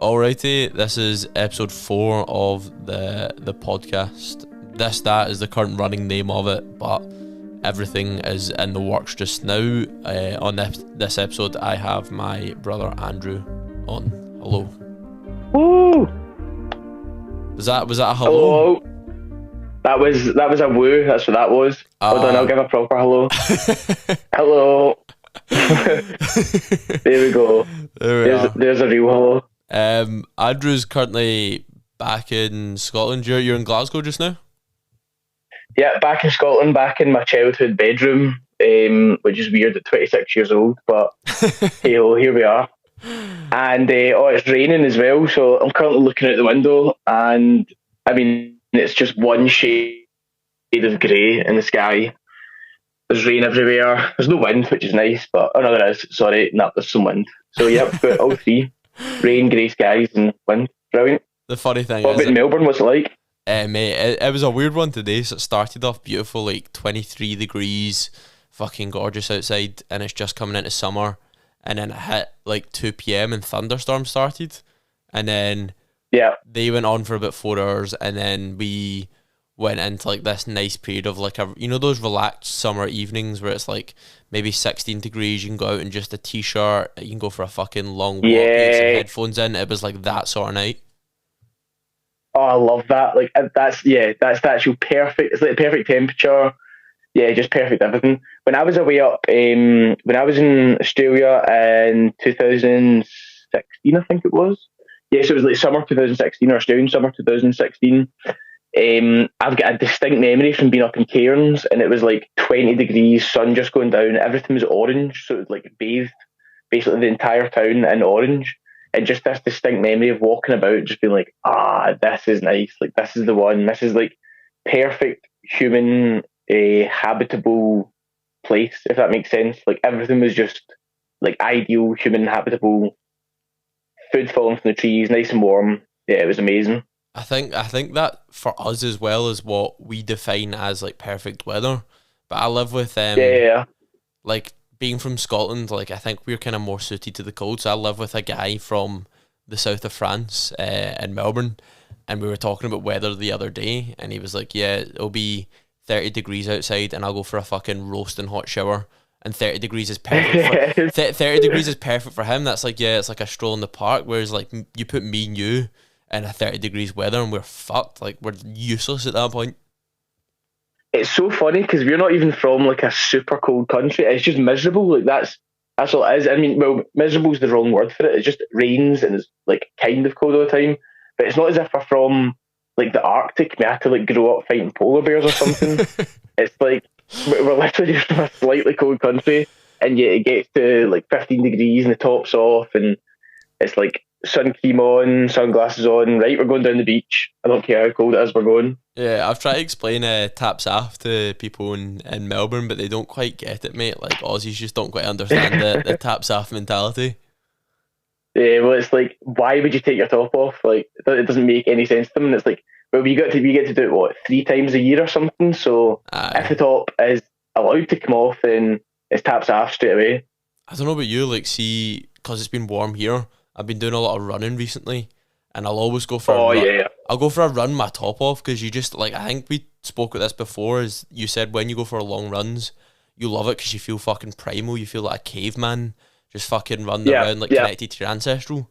Alrighty, this is episode 4 of the podcast. That is the current running name of it, but everything is in the works just now. On this episode, I have my brother Andrew on. Hello. Woo! Was that a hello? Hello. That was a woo. That's what that was. Hold on, I'll give a proper hello. Hello. There we go. There's a real hello. Andrew's currently back in Scotland. You're in Glasgow just now? Yeah, back in Scotland, back in my childhood bedroom, which is weird at 26 years old, but hey ho, here we are. And it's raining as well, so I'm currently looking out the window, and I mean, it's just one shade of grey in the sky. There's rain everywhere. There's no wind, which is nice, but oh no, there is. Sorry, no, there's some wind. So yep, got all three: rain, grey skies, and wind. Brilliant. The funny thing what is, about Melbourne? What's it like? Mate, it was a weird one today. So it started off beautiful, like 23 degrees, fucking gorgeous outside, and it's just coming into summer. And then it hit like 2 p.m. and thunderstorms started, and then they went on for about 4 hours, and then we went into like this nice period of like those relaxed summer evenings where it's like maybe 16 degrees, you can go out in just a t-shirt, you can go for a fucking long walk, get some headphones in. It was like that sort of night. Oh, I love that. Like that's the actual perfect. It's like the perfect temperature. Yeah, just perfect everything. When I was away up, when I was in Australia in 2016, I think it was. Yes, it was like summer 2016 or Australian summer 2016. I've got a distinct memory from being up in Cairns, and it was like 20 degrees, sun just going down, everything was orange, so it was like bathed basically the entire town in orange. And just this distinct memory of walking about, just being like, this is nice, like this is the one, this is like perfect human habitable place, if that makes sense. Like everything was just like ideal human habitable, food falling from the trees, nice and warm. Yeah, it was amazing. I think that for us as well is what we define as like perfect weather. But I live with like being from Scotland, like I think we're kind of more suited to the cold. So I live with a guy from the south of France, in Melbourne, and we were talking about weather the other day, and he was like, yeah, it'll be 30 degrees outside and I'll go for a fucking roasting hot shower, and 30 degrees is perfect for 30 degrees is perfect for him. That's like, yeah, it's like a stroll in the park, whereas like you put me and you in a 30 degrees weather and we're fucked, like we're useless at that point. It's so funny because we're not even from like a super cold country. It's just miserable. Like that's all it is. I mean, well, miserable is the wrong word for it. It just rains and it's like kind of cold all the time. But it's not as if we're from like the Arctic. We had to like grow up fighting polar bears or something. It's like we're literally just from a slightly cold country, and yet it gets to like 15 degrees and the top's off, and it's like sun cream on, sunglasses on. Right, we're going down the beach. I don't care how cold it is. We're going. Yeah, I've tried to explain taps off to people in Melbourne, but they don't quite get it, mate. Like Aussies just don't quite understand the taps off mentality. Yeah, well, it's like, why would you take your top off? Like, it doesn't make any sense to them. And it's like, well, we get to do it, what, 3 times a year or something? So if the top is allowed to come off, then it's taps off straight away. I don't know about you, like, see, because it's been warm here, I've been doing a lot of running recently, and I'll always go for a run. Yeah. I'll go for a run my top off, because you just, like, I think we spoke about this before, is you said when you go for long runs, you love it because you feel fucking primal, you feel like a caveman, just fucking running around, like, connected to your ancestral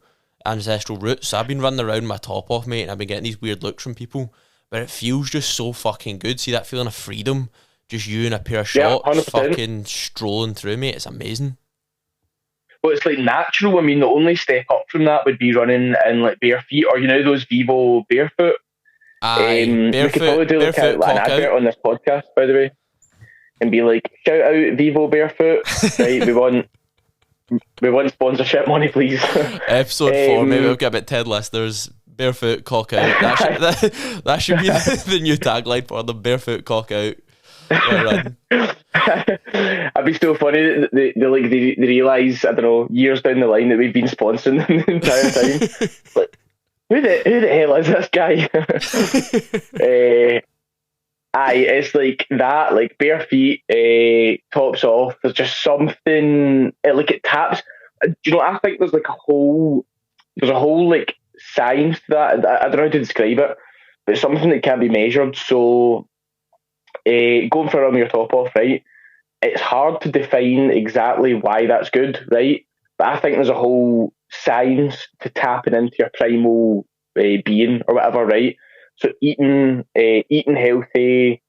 roots. So I've been running around my top off, mate, and I've been getting these weird looks from people, but it feels just so fucking good. See that feeling of freedom? Just you and a pair of shorts, 100%. fucking strolling through, mate. It's amazing. Well, it's like natural. I mean, the only step up from that would be running in like bare feet, or those Vivo barefoot. Aye, we could probably do like an advert on this podcast, by the way, and be like, shout out Vivo barefoot. Right, we want sponsorship money, please. Episode 4, maybe we'll get about 10 listeners. Barefoot cock out. That should be the new tagline for them. Barefoot cock out. It'd be so funny. They realise, I don't know, years down the line that we've been sponsoring them the entire time. Like, who the hell is this guy? It's like that, like bare feet, tops off. There's just something, like it taps. Do you know what I think? There's like a whole there's a whole like science to that. I don't know how to describe it, but it's something that can be measured. So, going for a run your top off, right? It's hard to define exactly why that's good, right? But I think there's a whole science to tapping into your primal being or whatever, right? So eating healthy.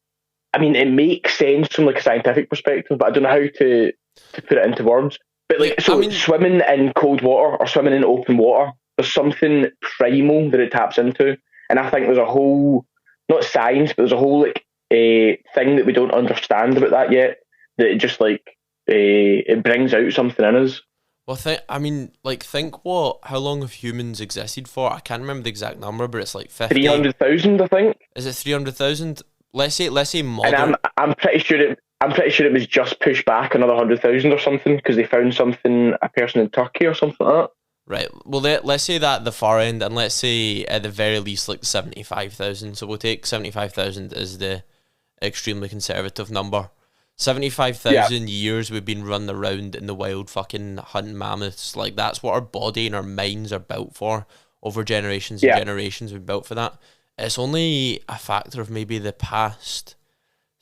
I mean, it makes sense from like a scientific perspective, but I don't know how to put it into words. But like, swimming in cold water or swimming in open water, there's something primal that it taps into, and I think there's a whole, not science, but there's a whole like thing that we don't understand about that yet. That it just like it brings out something in us. Well, think how long have humans existed for? I can't remember the exact number, but it's like 300,000, I think. Is it 300,000? Let's say modern. And I'm pretty sure it was just pushed back another 100,000 or something because they found a person in Turkey or something like that. Right. Well, let's say that the far end, and let's say at the very least like 75,000. So we'll take 75,000 as the extremely conservative number. 75,000 years we've been running around in the wild fucking hunting mammoths. Like, that's what our body and our minds are built for. Over generations and generations we've built for that. It's only a factor of maybe the past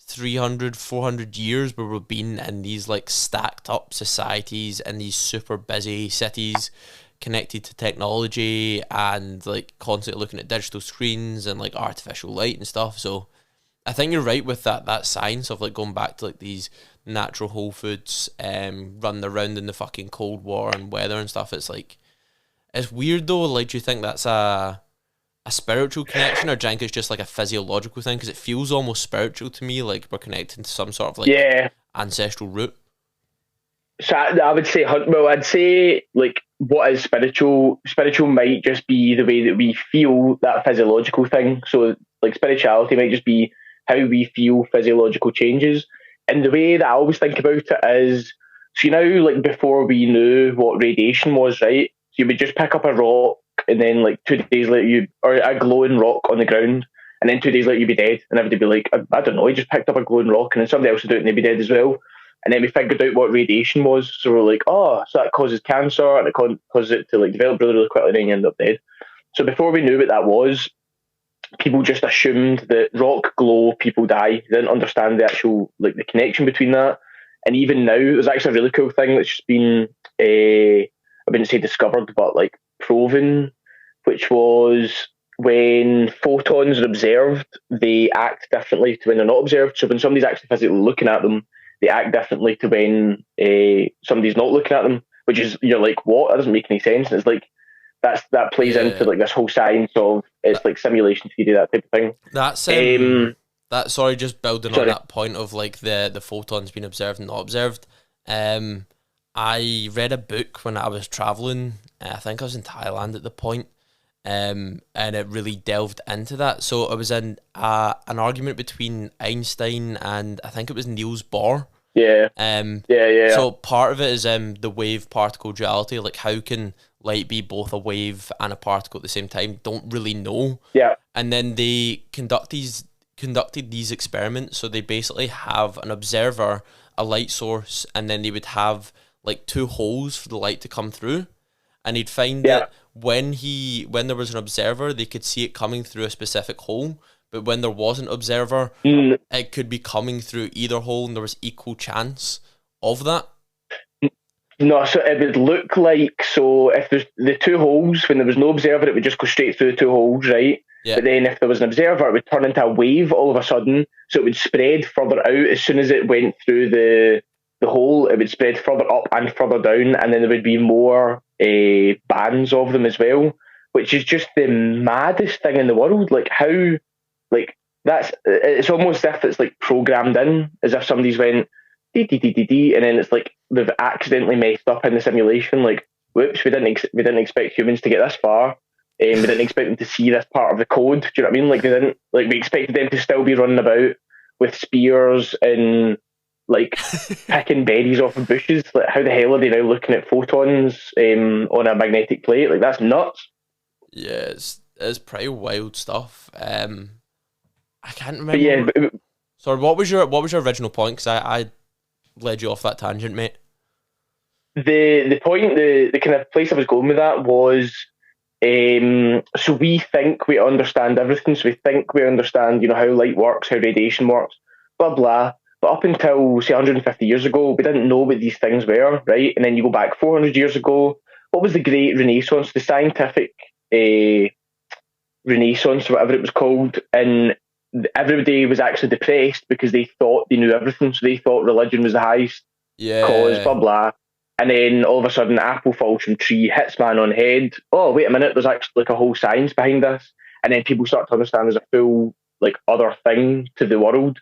300, 400 years where we've been in these like stacked up societies in these super busy cities connected to technology and like constantly looking at digital screens and like artificial light and stuff. So I think you're right with that science of like going back to like these natural whole foods, running around in the fucking Cold War and weather and stuff. It's like, it's weird though. Like, do you think that's a spiritual connection, or do you think it's just like a physiological thing? Because it feels almost spiritual to me, like we're connecting to some sort of like ancestral root. So I would say, well, I'd say like what is spiritual? Spiritual might just be the way that we feel that physiological thing. So like spirituality might just be how we feel physiological changes. And the way that I always think about it is, so you know, like before we knew what radiation was, right? So you would just pick up a rock and then like 2 days later or a glowing rock on the ground, and then 2 days later you'd be dead. And everybody would be like, I don't know, you just picked up a glowing rock, and then somebody else would do it and they'd be dead as well. And then we figured out what radiation was. So we're like, oh, so that causes cancer, and it causes it to like develop really, really quickly, and then you end up dead. So before we knew what that was, people just assumed that rock glow, people die. They didn't understand the actual like the connection between that. And even now, there's actually a really cool thing that's just been I wouldn't say discovered, but like proven, which was when photons are observed, they act differently to when they're not observed. So when somebody's actually physically looking at them, they act differently to when somebody's not looking at them. Which is, you're like, what? That doesn't make any sense. And it's like that plays into like this whole science of it's like simulation theory, that type of thing. That's just building on that point of like the photons being observed and not observed. I read a book when I was traveling. I think I was in Thailand at the point, and it really delved into that. So it was an argument between Einstein and I think it was Niels Bohr. So part of it is the wave particle duality. Like, how can light be both a wave and a particle at the same time? Don't really know. And then they conducted these experiments. So they basically have an observer, a light source, and then they would have like two holes for the light to come through. And he'd find that when there was an observer, they could see it coming through a specific hole. But when there wasn't an observer, it could be coming through either hole, and there was equal chance of that. No, so it would look like, so if there's the two holes, when there was no observer, it would just go straight through the two holes, right? Yeah. But then if there was an observer, it would turn into a wave all of a sudden, so it would spread further out. As soon as it went through the hole, it would spread further up and further down, and then there would be more bands of them as well, which is just the maddest thing in the world. Like, how, like, it's almost as if it's like programmed in, as if somebody's went dee dee dee dee dee, and then it's like they've accidentally messed up in the simulation. Like, whoops, we didn't expect humans to get this far. We didn't expect them to see this part of the code. Do you know what I mean? Like, we expected them to still be running about with spears and like picking berries off of bushes. Like, how the hell are they now looking at photons on a magnetic plate? Like, that's nuts. Yeah, it's pretty wild stuff. I can't remember. But sorry, what was your original point? Because I led you off that tangent, mate. The point, the kind of place I was going with that was So we think we understand everything. So we think we understand, how light works, how radiation works, blah, blah. But up until, say, 150 years ago, we didn't know what these things were, right? And then you go back 400 years ago, what was the Great Renaissance, the scientific Renaissance, or whatever it was called, and everybody was actually depressed because they thought they knew everything. So they thought religion was the highest cause, blah, blah. And then all of a sudden, apple falls from tree, hits man on head. Oh, wait a minute, there's actually like a whole science behind this. And then people start to understand there's a full like other thing to the world.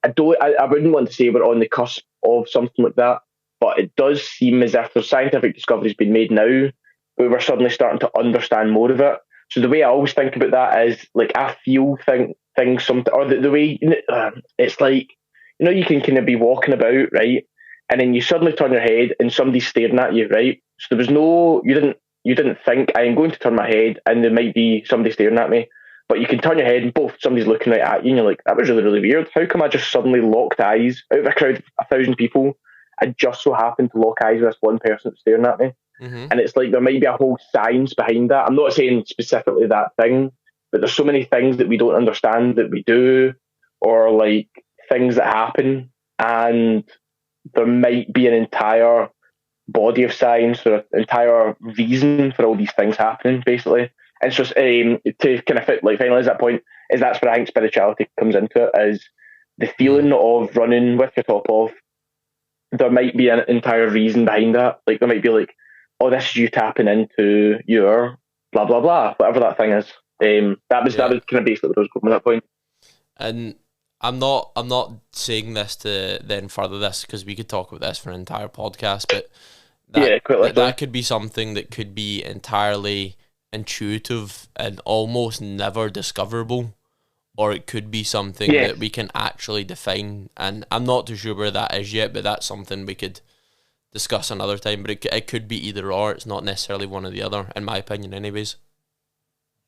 I wouldn't want to say we're on the cusp of something like that, but it does seem as if there's scientific discoveries being made now, but we're suddenly starting to understand more of it. So the way I always think about that is like I feel things something, or the way it's like, you can kind of be walking about, right? And then you suddenly turn your head and somebody's staring at you, right? So there was you didn't think I am going to turn my head and there might be somebody staring at me, but you can turn your head and somebody's looking right at you and you're like, that was really, really weird. How come I just suddenly locked eyes out of a crowd of 1,000 people? I just so happened to lock eyes with this one person that's staring at me. Mm-hmm. And it's like there might be a whole science behind that. I'm not saying specifically that thing, but there's so many things that we don't understand that we do, or like things that happen, and there might be an entire body of science or an entire reason for all these things happening, basically. And it's just to kind of finalize that point, is that's where I think spirituality comes into it, is the feeling of running with your top off. There might be an entire reason behind that. Like there might be like, oh, this is you tapping into your blah blah blah, whatever that thing is. That was kind of basically what I was going with that point. And I'm not saying this to then further this, because we could talk about this for an entire podcast, but that could be something that could be entirely intuitive and almost never discoverable, or it could be something that we can actually define, and I'm not too sure where that is yet, but that's something we could discuss another time. But it could be either or, it's not necessarily one or the other, in my opinion anyways.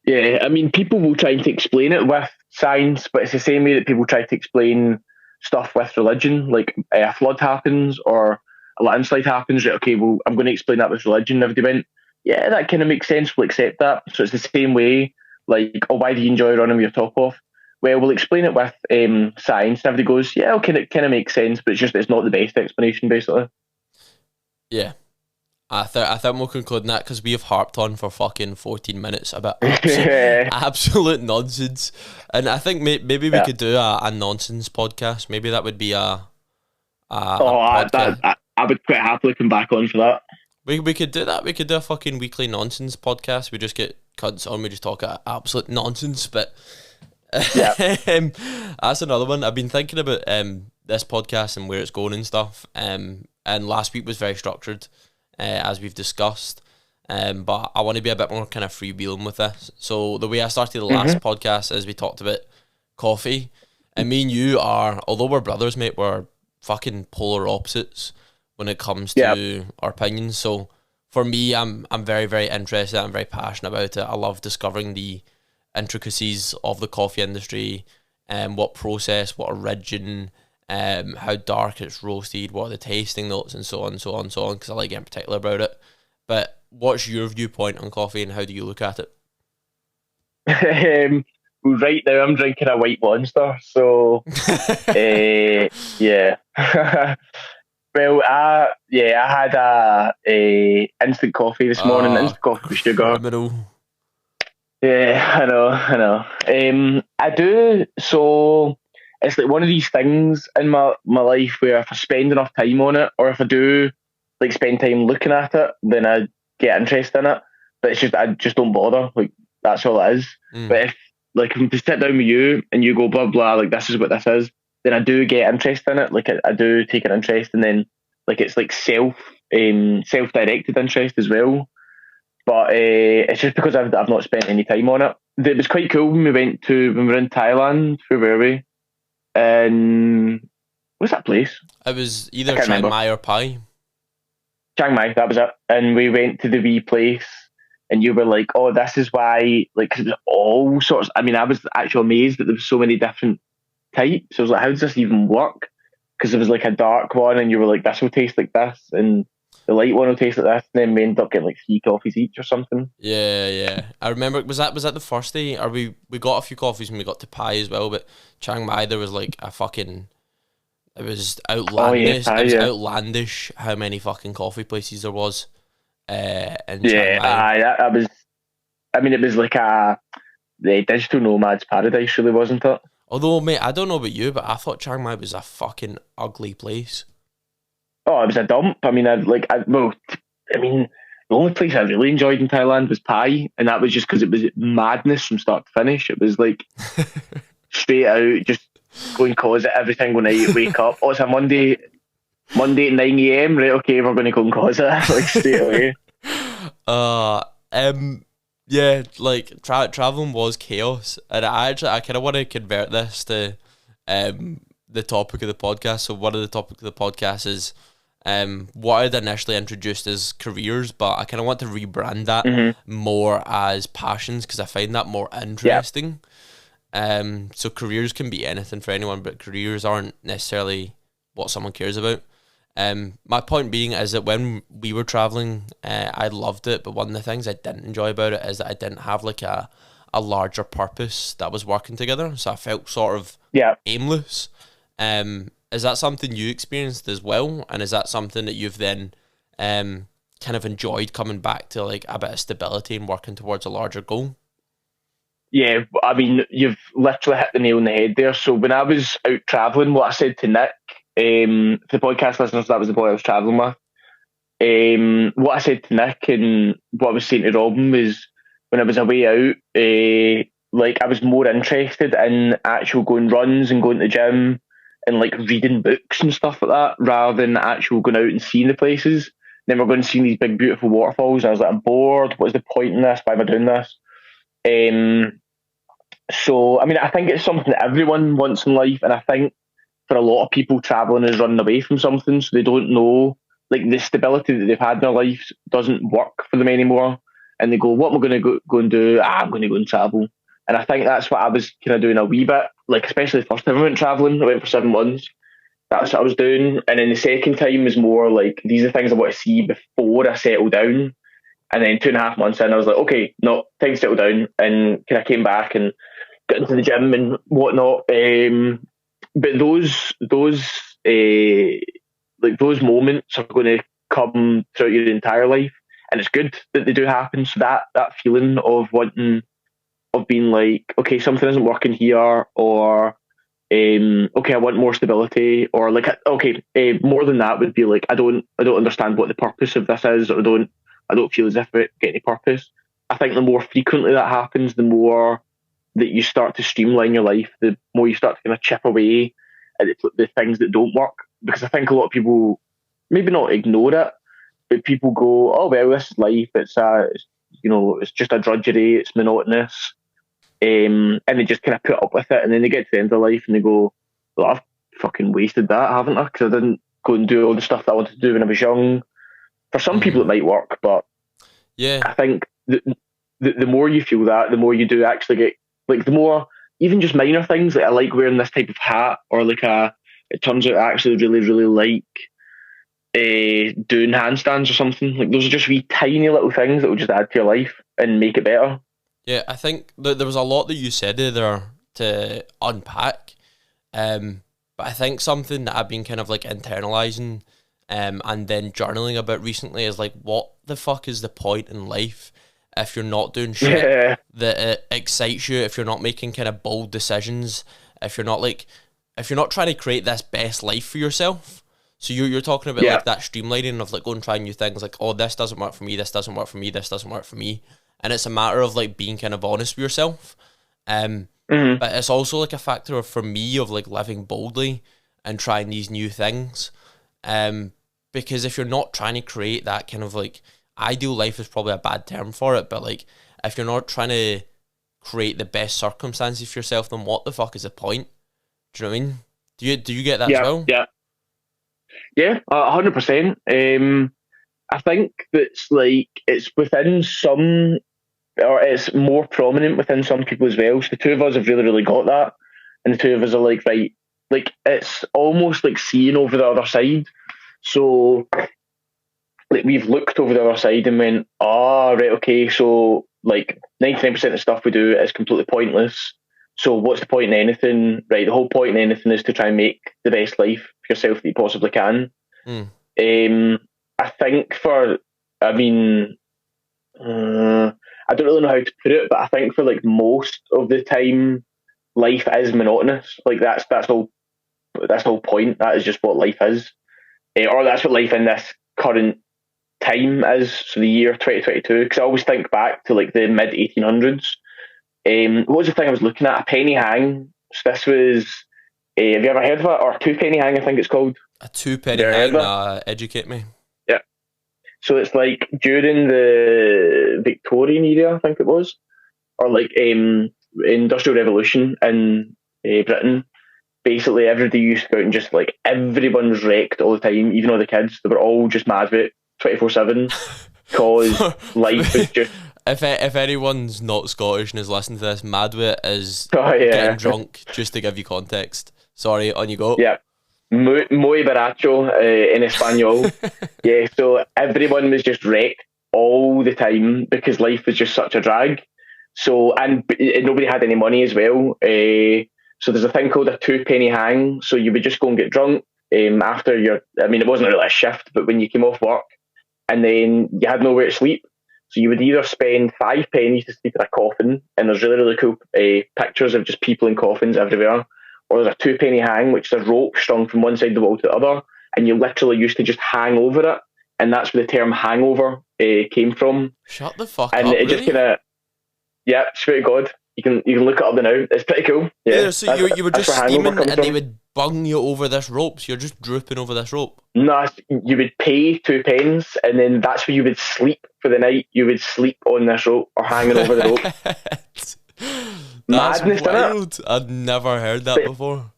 Yeah, I mean, people will try to explain it with science, but it's the same way that people try to explain stuff with religion, like a flood happens or a landslide happens, right? Okay, well, I'm going to explain that with religion. Everybody went, yeah, that kind of makes sense, we'll accept that. So it's the same way, like, oh, why do you enjoy running with your top off? Well, we'll explain it with science. Everybody goes, yeah, okay, it kind of makes sense, but it's not the best explanation, basically. Yeah. I think we'll conclude that, because we have harped on for fucking 14 minutes about absolute nonsense. And I think maybe we could do a nonsense podcast. Maybe that would be I would quite happily come back on for that. We could do that. We could do a fucking weekly nonsense podcast. We just get cunts on, we just talk absolute nonsense. But that's another one. I've been thinking about this podcast and where it's going and stuff. And last week was very structured, as we've discussed. But I want to be a bit more kind of freewheeling with this. So the way I started the last podcast is we talked about coffee. And me and you are, although we're brothers, mate, we're fucking polar opposites when it comes to our opinions. So for me, I'm very, very interested. I'm very passionate about it. I love discovering the intricacies of the coffee industry, and what process, what origin, how dark it's roasted, what are the tasting notes, and so on and so on and so on, because I like getting particular about it. But what's your viewpoint on coffee, and how do you look at it? Right now I'm drinking a white monster, so yeah. Well, I had a instant coffee this morning. Instant coffee with sugar. Criminal. Yeah, I know. I do. So it's like one of these things in my life where if I spend enough time on it, or if I do like spend time looking at it, then I get interested in it. But it's just I just don't bother. Like that's all it is. But if I'm to sit down with you and you go blah blah, like this is what this is, then I do get interest in it. Like I do take an interest, and then like it's like self-directed interest as well. But it's just because I've not spent any time on it. It was quite cool when we were in Thailand. Where were we? And what's that place? It was either Chiang Mai or Pai. Chiang Mai, that was it. And we went to the wee place, and you were like, "Oh, this is why." Like, 'cause there's all sorts. I mean, I was actually amazed that there was so many different types. I was like, "How does this even work?" Because there was like a dark one, and you were like, "This will taste like this," and the light one will taste like this, and then we end up getting like 3 coffees each or something. Yeah. I remember, was that the first day? Or we got a few coffees when we got to Pai as well, but Chiang Mai there was like a fucking, it was outlandish. Pai, it was outlandish how many fucking coffee places there was in Chiang Mai. That was, I mean, it was like the digital nomad's paradise, really, wasn't it? Although, mate, I don't know about you, but I thought Chiang Mai was a fucking ugly place. Oh, it was a dump. I mean, the only place I really enjoyed in Thailand was Pai, and that was just because it was madness from start to finish. It was like straight out, just going cause it every single night. Wake up. Oh, it's a Monday at 9 AM. Right, okay, we're going to go and cause it like straight away. Yeah, like traveling was chaos, and I kind of want to convert this to the topic of the podcast. So one of the topics of the podcast is what I'd initially introduced as careers, but I kind of want to rebrand that more as passions, because I find that more interesting. So careers can be anything for anyone, but careers aren't necessarily what someone cares about. My point being is that when we were traveling, I loved it, but one of the things I didn't enjoy about it is that I didn't have like a larger purpose that was working together, so I felt sort of aimless. Is that something you experienced as well, and is that something that you've then kind of enjoyed, coming back to like a bit of stability and working towards a larger goal? Yeah, I mean, you've literally hit the nail on the head there. So when I was out travelling, what I said to Nick, for the podcast listeners, that was the boy I was travelling with. What I said to Nick and what I was saying to Robin was, when I was away out, like I was more interested in actual going runs and going to the gym and like reading books and stuff like that, rather than actual going out and seeing the places. Then we're going to see these big beautiful waterfalls. I was like, I'm bored. What's the point in this? Why am I doing this? So, I mean, I think it's something that everyone wants in life, and I think for a lot of people, travelling is running away from something, so they don't know, like, the stability that they've had in their life doesn't work for them anymore, and they go, what am I going to go and do? I'm going to go and travel. And I think that's what I was kind of doing a wee bit, like, especially the first time I went travelling, I went for 7 months, that's what I was doing. And then the second time was more like, these are things I want to see before I settle down. And then 2.5 months in, I was like, okay, no, time to settle down, and kind of came back and got into the gym and whatnot. But those moments are going to come throughout your entire life, and it's good that they do happen. So that feeling of being like, okay, something isn't working here, or okay, I want more stability, or like, okay, more than that would be like, I don't understand what the purpose of this is, or I don't feel as if it get any purpose. I think the more frequently that happens, the more that you start to streamline your life, the more you start to kind of chip away at the things that don't work. Because I think a lot of people maybe not ignore it, but people go, oh, well, this is life. It's just a drudgery. It's monotonous. And they just kind of put up with it. And then they get to the end of life and they go, well, I've fucking wasted that, haven't I? Because I didn't go and do all the stuff that I wanted to do when I was young. For some people it might work, but yeah, I think the more you feel that, the more you do actually get, like, the more, even just minor things, like I like wearing this type of hat, or like it turns out I actually really, really like doing handstands or something. Like, those are just wee tiny little things that will just add to your life and make it better. Yeah, I think there was a lot that you said there to unpack, but I think something that I've been kind of like internalising and then journaling about recently is like, what the fuck is the point in life if you're not doing shit that excites you, if you're not making kind of bold decisions, if you're not trying to create this best life for yourself. So you're talking about like that streamlining of like going and trying new things, like, oh, this doesn't work for me, this doesn't work for me, this doesn't work for me. And it's a matter of like being kind of honest with yourself. But it's also like a factor of, for me, of like living boldly and trying these new things. Because if you're not trying to create that kind of like ideal life, is probably a bad term for it, but like if you're not trying to create the best circumstances for yourself, then what the fuck is the point? Do you know what I mean? Do you get that as well? Yeah, 100%. I think that's like, it's within some, or it's more prominent within some people as well. So the two of us have really, really got that, and the two of us are like, right, like it's almost like seeing over the other side. So, we've looked over the other side and went, right, okay, so like 99% of the stuff we do is completely pointless. So what's the point in anything? Right, the whole point in anything is to try and make the best life for yourself that you possibly can. I think I don't really know how to put it, but I think for like most of the time, life is monotonous. Like that's the whole point. That is just what life is, or that's what life in this current time is. So the year 2022, because I always think back to like the mid 1800s. What was the thing I was looking at? A penny hang. So this was. Have you ever heard of it? Or two penny hang, I think it's called. A two penny hang. Educate me. Yeah. So it's like during the Victorian era, I think it was, or like Industrial Revolution in Britain. Basically, everybody used to go out and just like everyone was wrecked all the time, even all the kids. They were all just mad with it 24/7 because life was just. If anyone's not Scottish and is listening to this, Madwit is getting drunk, just to give you context. Sorry, on you go. Yeah. Muy borracho in Espanol. Yeah, so everyone was just wrecked all the time because life was just such a drag. So, and nobody had any money as well. So there's a thing called a two penny hang. So you would just go and get drunk after it wasn't really a shift, but when you came off work and then you had nowhere to sleep. So you would either spend 5 pennies to sleep in a coffin, and there's really, really cool pictures of just people in coffins everywhere, or there's a 2 penny hang, which is a rope strung from one side of the wall to the other, and you literally used to just hang over it, and that's where the term hangover came from. Shut the fuck and up, it really? Just kind of, yeah, swear to God, you can look it up now. It's pretty cool. Yeah, so you were just steaming, and they would bung you over this rope, so you're just drooping over this rope. No, you would pay 2 pence, and then that's where you would sleep for the night. You would sleep on this rope or hanging over the rope. That's Madness, wild. Innit? I'd never heard that before.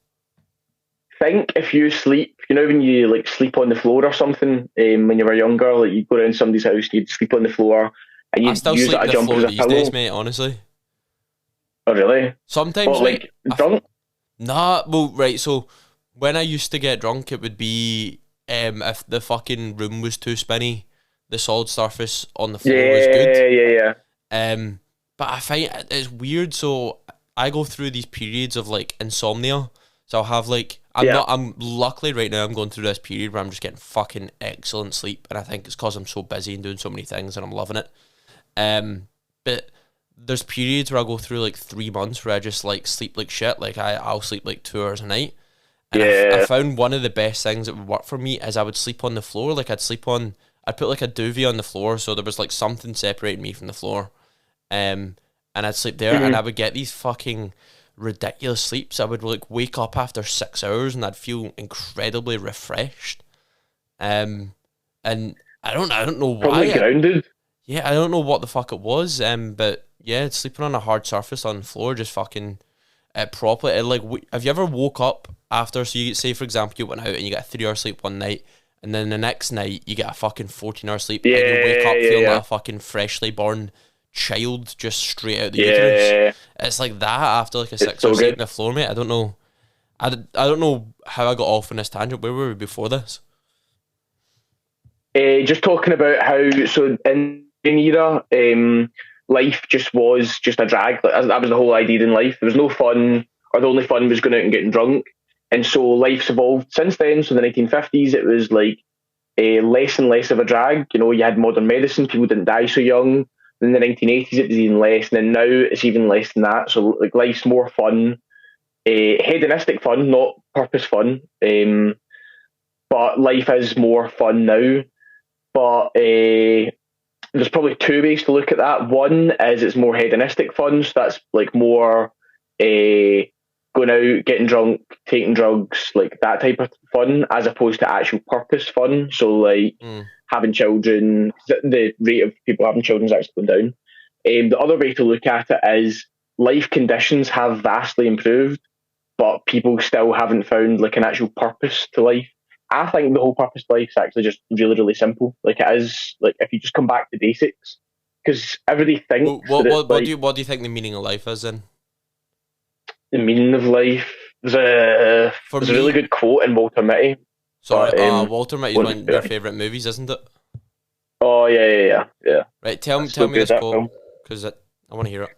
Think if you sleep, when you like sleep on the floor or something, when you were younger, like you'd go around somebody's house, you'd sleep on the floor, and you'd use it as a jump as a pillow. Days, mate, honestly. Oh really? Sometimes, like drunk? Nah, well, right. So when I used to get drunk, it would be if the fucking room was too spinny, the solid surface on the floor was good. Yeah. But I find it's weird. So I go through these periods of like insomnia. So I'll have like I'm luckily right now I'm going through this period where I'm just getting fucking excellent sleep, and I think it's because I'm so busy and doing so many things and I'm loving it. But there's periods where I go through like 3 months where I just like sleep like shit. Like I'll sleep like 2 hours a night. And I found one of the best things that would work for me is I would sleep on the floor. Like I'd put like a duvet on the floor, so there was like something separating me from the floor. And I'd sleep there, and I would get these fucking ridiculous sleeps. I would like wake up after 6 hours and I'd feel incredibly refreshed. And I don't know why. Probably grounded. I don't know what the fuck it was. But yeah, sleeping on a hard surface on the floor just fucking properly. Have you ever woke up after? So you say, for example, you went out and you got a 3 hour sleep one night, and then the next night you get a fucking 14 hour sleep, and you wake up feeling like a fucking freshly born child just straight out the uterus. It's like that after like a 6 hour sleep on the floor, mate. I don't know. I don't know how I got off on this tangent. Where were we before this? Just talking about how so in era, life just was just a drag. That was the whole idea in life. There was no fun, or the only fun was going out and getting drunk. And so life's evolved since then. So in the 1950s, it was like less and less of a drag. You had modern medicine. People didn't die so young. In the 1980s, it was even less. And then now it's even less than that. So like life's more fun, hedonistic fun, not purpose fun. But life is more fun now. But there's probably 2 ways to look at that. One is it's more hedonistic fun. So that's like more going out, getting drunk, taking drugs, like that type of fun, as opposed to actual purpose fun. So like having children, the rate of people having children is actually going down. The other way to look at it is life conditions have vastly improved, but people still haven't found like an actual purpose to life. I think the whole purpose to life is actually just really, really simple. Like it is, like if you just come back to basics, because everybody thinks. What do you think the meaning of life is then? The meaning of life. There's a really good quote in Walter Mitty. Sorry, Walter Mitty's one of your favourite movies, isn't it? Oh yeah. Right, tell me So good, this that quote, film. because I want to hear it.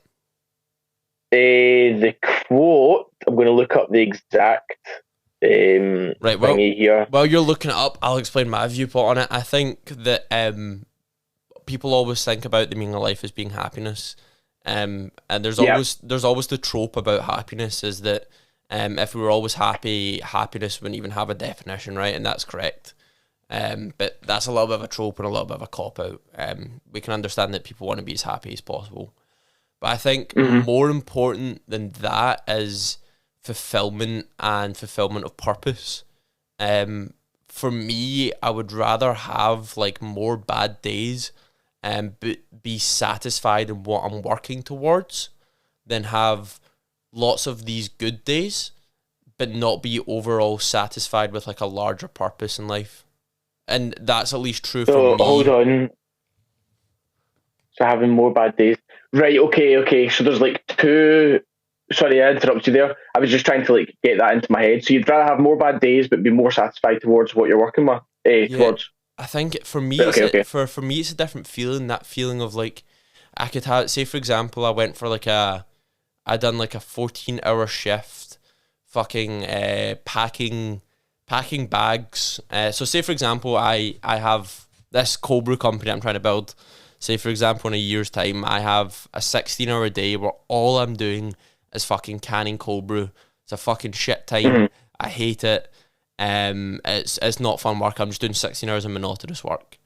The quote, I'm going to look up the exact Right, thingy here. while you're looking it up, I'll explain my viewpoint on it. I think that people always think about the meaning of life as being happiness. And there's always the trope about happiness is that if we were always happy, happiness wouldn't even have a definition, right? And that's correct. But that's a little bit of a trope and a little bit of a cop out. We can understand that people want to be as happy as possible. But I think more important than that is fulfillment and fulfillment of purpose. For me, I would rather have like more bad days and be satisfied in what I'm working towards than have lots of these good days but not be overall satisfied with like a larger purpose in life. And that's at least true for me. Hold on. So having more bad days. Right, okay. So there's like two. Sorry, I interrupted you there. I was just trying to like get that into my head. So you'd rather have more bad days, but be more satisfied towards what you're working with. Towards. I think for me, right, for me, it's a different feeling. That feeling of like, I could have, say for example, I went for like I done like a 14-hour shift, fucking packing bags. So say for example, I have this cold brew company I'm trying to build. Say for example, in a year's time, I have a 16-hour day where all I'm doing is fucking canning cold brew. It's a fucking shit time. I hate it. It's not fun work. I'm just doing 16 hours of monotonous work.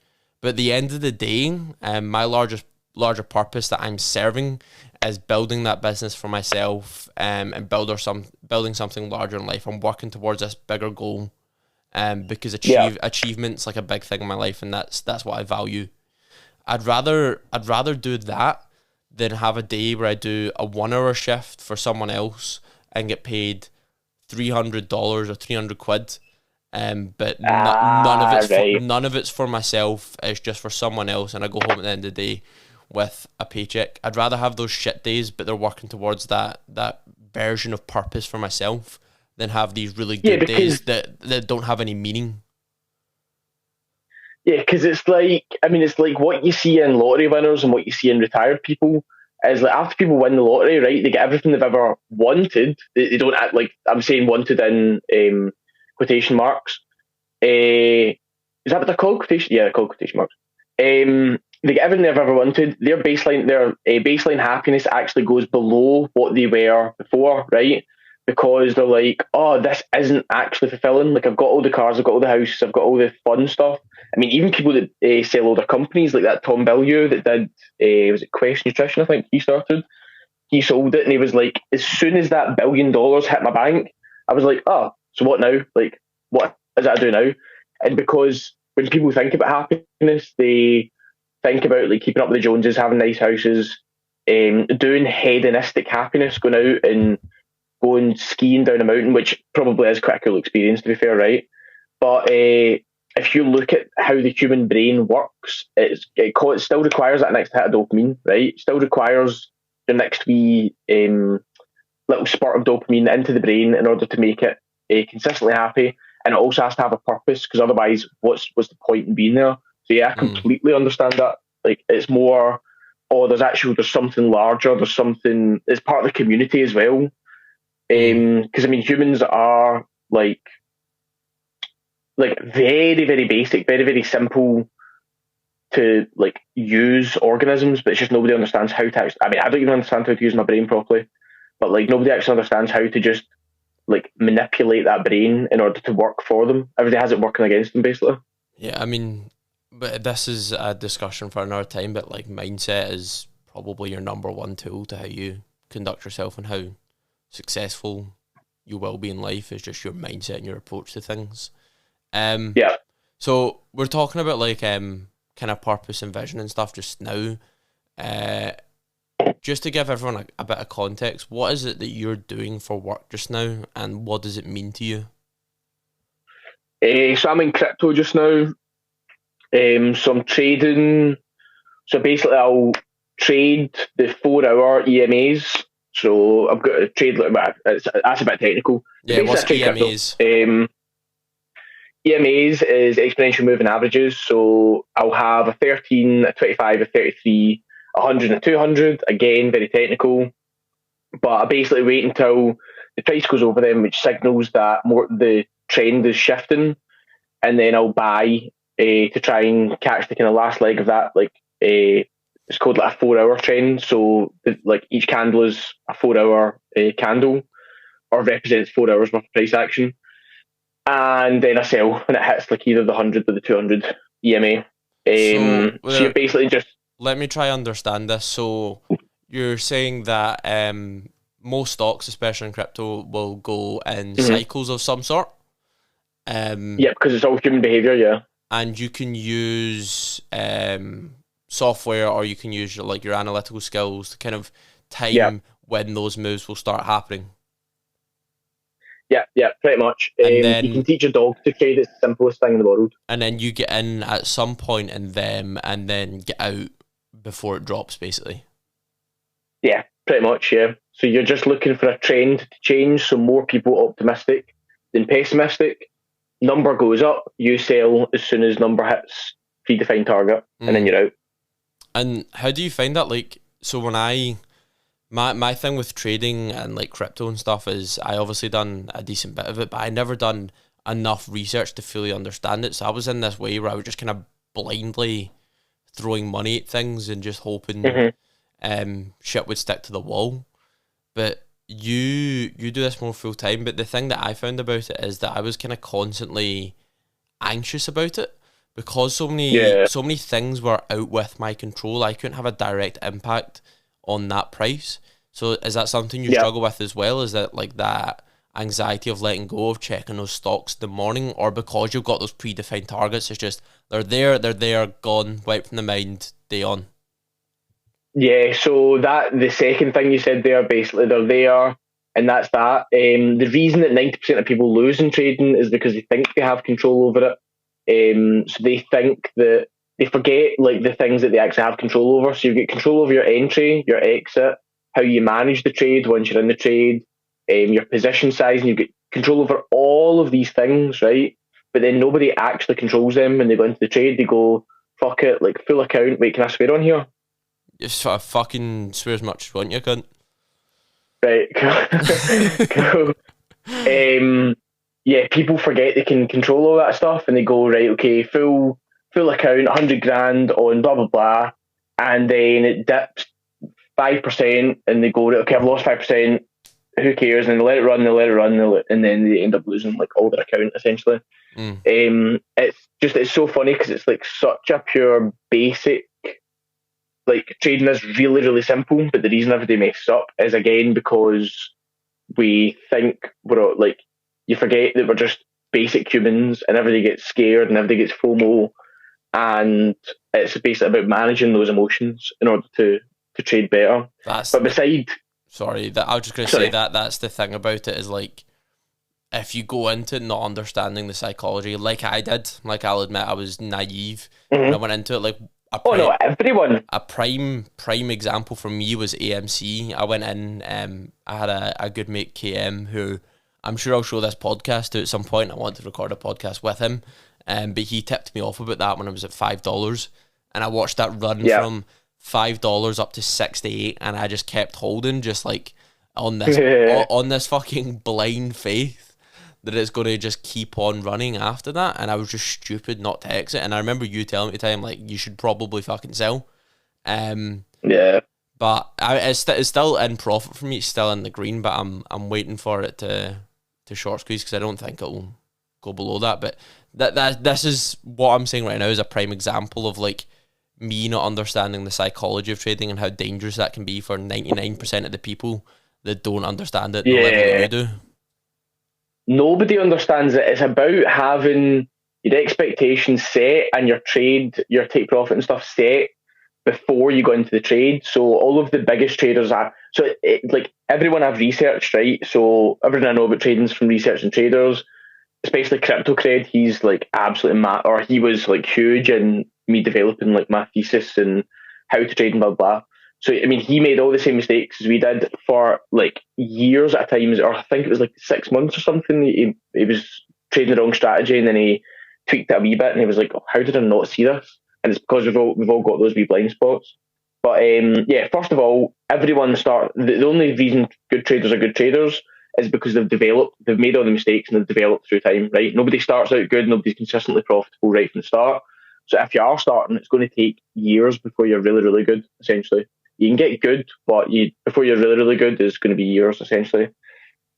But at the end of the day, my larger purpose that I'm serving is building that business for myself, and building something larger in life. I'm working towards this bigger goal, because achievement's like a big thing in my life, and that's what I value. I'd rather do that than have a day where I do a 1 hour shift for someone else and get paid $300 or 300 quid, but none of it's for myself. It's just for someone else, and I go home at the end of the day with a paycheck. I'd rather have those shit days, but they're working towards that version of purpose for myself, than have these really good days that don't have any meaning. Yeah, because it's like what you see in lottery winners and what you see in retired people is like after people win the lottery, right? They get everything they've ever wanted. They don't act like, I'm saying wanted in quotation marks. Is that what they're called? Quotation? Yeah, they're called quotation marks. They get everything they've ever wanted. Their baseline happiness actually goes below what they were before, right? Because they're like, oh, this isn't actually fulfilling. Like, I've got all the cars, I've got all the houses, I've got all the fun stuff. I mean, even people that sell all their companies, like that Tom Bilyeu that did, was it Quest Nutrition, I think he started? He sold it, and he was like, as soon as that $1 billion hit my bank, I was like, oh, so what now? Like, what is that I do now? And because when people think about happiness, they think about like keeping up with the Joneses, having nice houses, doing hedonistic happiness, going out and going skiing down a mountain, which probably is quite a cool experience, to be fair, right? But if you look at how the human brain works, it still requires that next hit of dopamine, right? It still requires the next wee little spurt of dopamine into the brain in order to make it consistently happy. And it also has to have a purpose, because otherwise, what's the point in being there? So yeah, I completely understand that. Like, it's more, there's something larger, there's something, it's part of the community as well. Because I mean, humans are like very, very basic, very, very simple to like use organisms, but it's just nobody understands how to actually, I mean, I don't even understand how to use my brain properly, but like nobody actually understands how to just like manipulate that brain in order to work for them. Everybody has it working against them, basically. Yeah, I mean, but this is a discussion for another time, but like mindset is probably your number one tool to how you conduct yourself and how successful you will be in life. Is just your mindset and your approach to things. So we're talking about like kind of purpose and vision and stuff just now. Just to give everyone a bit of context, what is it that you're doing for work just now, and what does it mean to you? So I'm in crypto just now. So I'm trading. So basically, I'll trade the 4-hour EMAs. So I've got to trade. That's a bit technical. Yeah, what's EMAs? EMAs is exponential moving averages. So I'll have a 13, a 25, a 33, 100 and a 200. Again, very technical. But I basically wait until the price goes over them, which signals that the trend is shifting. And then I'll buy to try and catch the kind of last leg of that. It's called like a 4-hour trend. So each candle is a 4-hour candle, or represents 4 hours worth of price action. And then I sell when it hits either the 100 or the 200 EMA. So you're basically just... Let me try understand this. So you're saying that most stocks, especially in crypto, will go in cycles of some sort? Yeah, because it's all human behaviour, yeah. And you can use software, or you can use your analytical skills to kind of time when those moves will start happening. Yeah, pretty much. Then, you can teach a dog to trade. It's the simplest thing in the world. And then you get in at some point in them, and then get out before it drops, basically. Yeah, pretty much, yeah. So you're just looking for a trend to change, so more people optimistic than pessimistic. Number goes up, you sell as soon as number hits predefined target, and then you're out. And how do you find that? So when my thing with trading and crypto and stuff is I obviously done a decent bit of it, but I never done enough research to fully understand it. So I was in this way where I was just kind of blindly throwing money at things and just hoping shit would stick to the wall. But you do this more full time. But the thing that I found about it is that I was kind of constantly anxious about it, because so many things were out with my control. I couldn't have a direct impact on that price. So is that something you struggle with as well? Is that that anxiety of letting go of checking those stocks in the morning, or because you've got those predefined targets, it's just they're there, gone, wiped from the mind, day on? Yeah, so the second thing you said there, basically they're there, and that's that. The reason that 90% of people lose in trading is because they think they have control over it. So they think that they forget the things that they actually have control over. So you get control over your entry, your exit, how you manage the trade once you're in the trade, your position size, and you get control over all of these things, right? But then nobody actually controls them when they go into the trade. They go, fuck it, full account. Wait, can I swear on here? Just fucking swear as much as you want, you cunt. Right, cool. Yeah, people forget they can control all that stuff, and they go, right, okay, full account, 100 grand on blah blah blah, and then it dips 5%, and they go, right, okay, I've lost 5%. Who cares? And they let it run, and then they end up losing all their account essentially. It's so funny because it's such a pure basic. Trading is really, really simple, but the reason everybody messes up is again because we think we're you forget that we're just basic humans, and everybody gets scared and everybody gets FOMO, and it's basically about managing those emotions in order to trade better. I was just going to say that's the thing about it is if you go into it not understanding the psychology, like I did, I'll admit I was naive when I went into it. Everyone. A prime example for me was AMC. I went in, I had a good mate, KM, who I'm sure I'll show this podcast to at some point. I want to record a podcast with him, but he tipped me off about that when I was at $5, and I watched that run from $5 up to 68, and I just kept holding, just on this fucking blind faith that it's going to just keep on running after that. And I was just stupid not to exit. And I remember you telling me at the time, you should probably fucking sell. But it's still in profit for me. It's still in the green, but I'm waiting for it to short squeeze, because I don't think it'll go below that. But this is what I'm saying right now is a prime example of me not understanding the psychology of trading and how dangerous that can be for 99% of the people that don't understand it the level that you do. Nobody understands it. It's about having your expectations set and your take profit and stuff set before you go into the trade. So all of the biggest traders everyone I've researched, right? So everything I know about trading is from research and traders, especially Crypto Cred. He's absolutely he was huge in me developing my thesis and how to trade and blah blah. So I mean, he made all the same mistakes as we did for years at a time, or I think it was 6 months or something. He was trading the wrong strategy, and then he tweaked it a wee bit, and he was like, oh, how did I not see this? And it's because we've all got those wee blind spots. But yeah, first of all, the only reason good traders are good traders is because they've made all the mistakes and they've developed through time, right? Nobody starts out good, nobody's consistently profitable right from the start. So if you are starting, it's going to take years before you're really, really good, essentially. You can get good, but before you're really, really good, it's going to be years, essentially.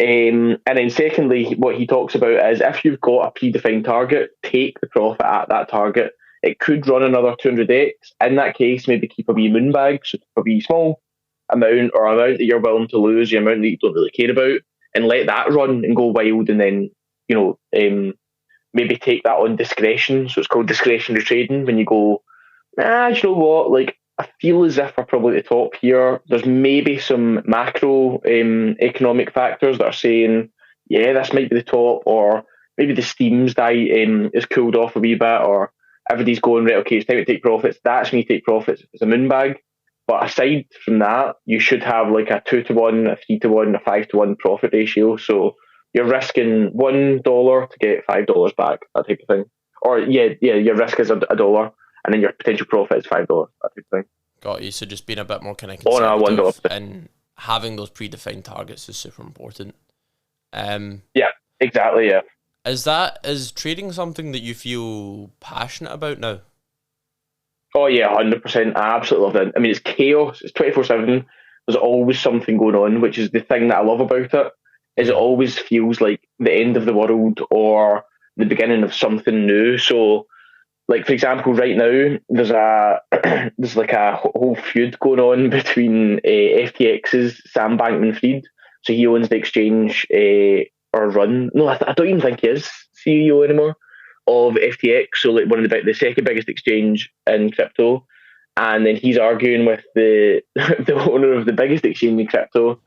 And then secondly, what he talks about is if you've got a predefined target, take the profit at that target. It could run another 200x. In that case, maybe keep a wee moon bag, so keep a wee small amount or amount that you're willing to lose, the amount that you don't really care about, and let that run and go wild, and then, maybe take that on discretion. So it's called discretionary trading, when you go, do you know what, like, I feel as if we're probably at the top here. There's maybe some macro economic factors that are saying, yeah, this might be the top, or maybe the steam's is cooled off a wee bit, or everybody's going, right, okay, it's time to take profits. That's when you take profits. It's a moon bag. But aside from that, you should have like a 2-to-1, a 3-to-1, a 5-to-1 profit ratio. So you're risking $1 to get $5 back, that type of thing. Or your risk is $1, and then your potential profit is $5, that type of thing. Got you. So just being a bit more kind of conservative $1 and having those predefined targets is super important. Yeah, exactly. Yeah. Is trading something that you feel passionate about now? Oh yeah, 100%. I absolutely love it. I mean, it's chaos. It's 24/7. There's always something going on, which is the thing that I love about it. Is it always feels like the end of the world or the beginning of something new. So, like, for example, right now there's like a whole feud going on between FTX's Sam Bankman-Fried. So he owns the exchange or run. No, I don't even think he is CEO anymore of FTX. So like the second biggest exchange in crypto, and then he's arguing with the owner of the biggest exchange in crypto,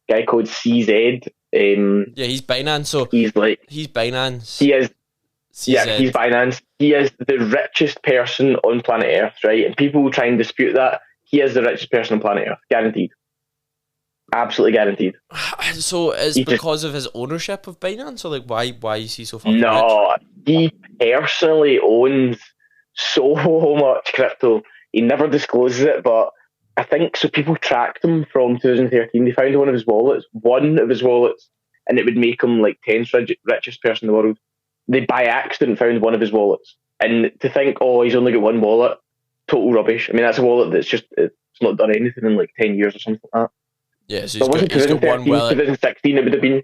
guy called CZ. He's Binance. So he's Binance. He is. CZ. Yeah, he's Binance. He is the richest person on planet Earth, right? And people will try and dispute that. He is the richest person on planet Earth, guaranteed. Absolutely guaranteed. So is because of his ownership of Binance, or like why is he so fucking rich? No, he personally owns so much crypto. He never discloses it, but I think so. People tracked him from 2013. They found one of his wallets, and it would make him like 10th richest person in the world. They by accident found one of his wallets, and to think, oh, he's only got one wallet, total rubbish. I mean, that's a wallet that's just it's not done anything in like 10 years or something like that. Yeah, so he's got one wallet. 2016 it would have been.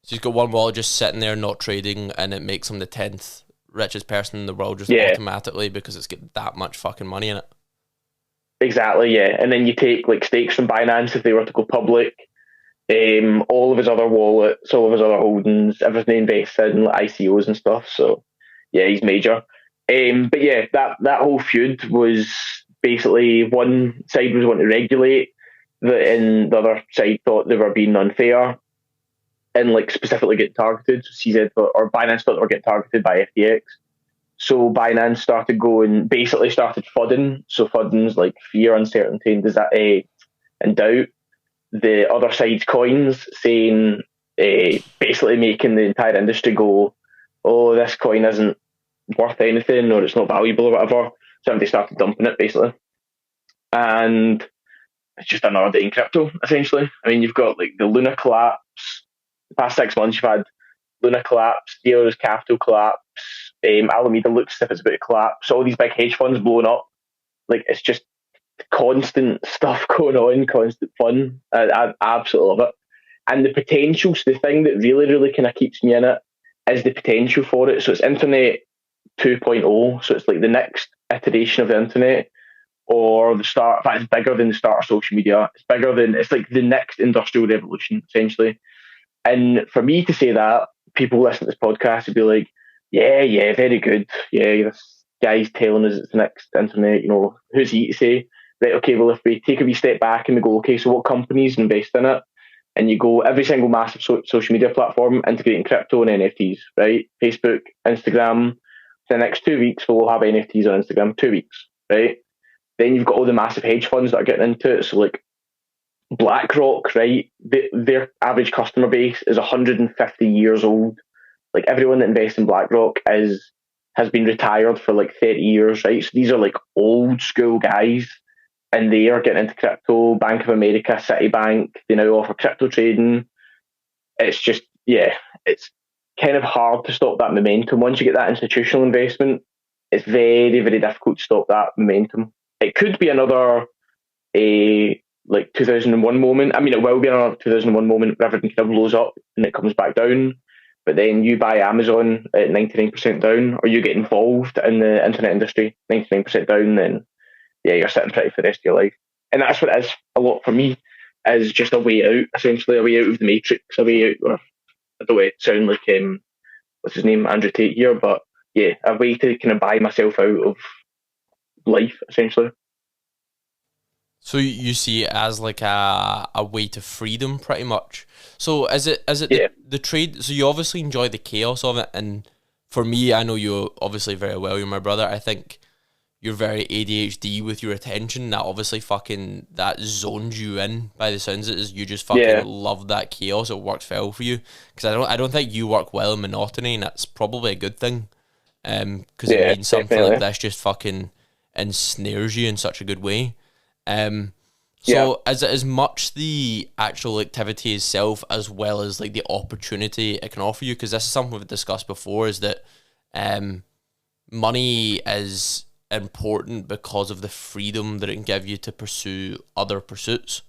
So he's got one wallet just sitting there not trading, and it makes him the 10th richest person in the world just automatically because it's got that much fucking money in it. Exactly, yeah. And then you take like stakes from Binance if they were to go public. All of his other wallets, all of his other holdings, everything he invests in, like ICOs and stuff. So yeah, he's major. But yeah, that whole feud was basically one side was wanting to regulate, and the other side thought they were being unfair and like specifically getting targeted. So CZ or Binance thought they were getting targeted by FTX. So Binance started FUDDing. So FUDDing's like fear, uncertainty, and doubt. The other side's coins, saying basically making the entire industry go, oh, this coin isn't worth anything, or it's not valuable, or whatever. So they started dumping it basically, and it's just another day in crypto essentially. I mean, you've got like the Luna collapse. The past 6 months, you've had Luna collapse, Dealers Capital collapse, Alameda looks as if it's about to collapse. All these big hedge funds blowing up. Like, it's just constant stuff going on, constant fun. I absolutely love it. And the potential, so the thing that really, really kind of keeps me in it is the potential for it. So it's Internet 2.0. So it's like the next iteration of the Internet, or the start. In fact, it's bigger than the start of social media. It's like the next industrial revolution, essentially. And for me to say that, people listen to this podcast would be like, yeah, very good. Yeah, this guy's telling us it's the next internet. You know, who's he to say? Right, okay, well, if we take a wee step back and we go, okay, so what companies invest in it? And you go, every single massive social media platform integrating crypto and NFTs, right? Facebook, Instagram. For the next 2 weeks, we'll have NFTs on Instagram, 2 weeks, right? Then you've got all the massive hedge funds that are getting into it. So like BlackRock, right? Their average customer base is 150 years old. Like, everyone that invests in BlackRock is has been retired for like 30 years, right? So these are like old school guys, and they are getting into crypto. Bank of America, Citibank, they now offer crypto trading. It's just, yeah, it's kind of hard to stop that momentum. Once you get that institutional investment, it's very, very difficult to stop that momentum. It could be another like 2001 moment. I mean, it will be another 2001 moment where everything kind of blows up and it comes back down. But then you buy Amazon at 99% down, or you get involved in the internet industry 99% down, then yeah, you're sitting pretty for the rest of your life. And that's what it is a lot for me, is just a way out, essentially, a way out of the matrix, a way out, or I don't want to sound like, what's his name, Andrew Tate here, but yeah, a way to kind of buy myself out of life, essentially. So you see it as like a way to freedom, pretty much. So is it Yeah. the trade? So you obviously enjoy the chaos of it, and for me, I know you obviously very well. You're my brother. I think you're very ADHD with your attention. That obviously fucking that zones you in. By the sounds of it, is you just fucking love that chaos. It works well for you, because I don't think you work well in monotony, and that's probably a good thing. Because it means something definitely. like this just fucking ensnares you in such a good way. So is it as much the actual activity itself as well as like the opportunity it can offer you? Because this is something we've discussed before, is that money is important because of the freedom that it can give you to pursue other pursuits.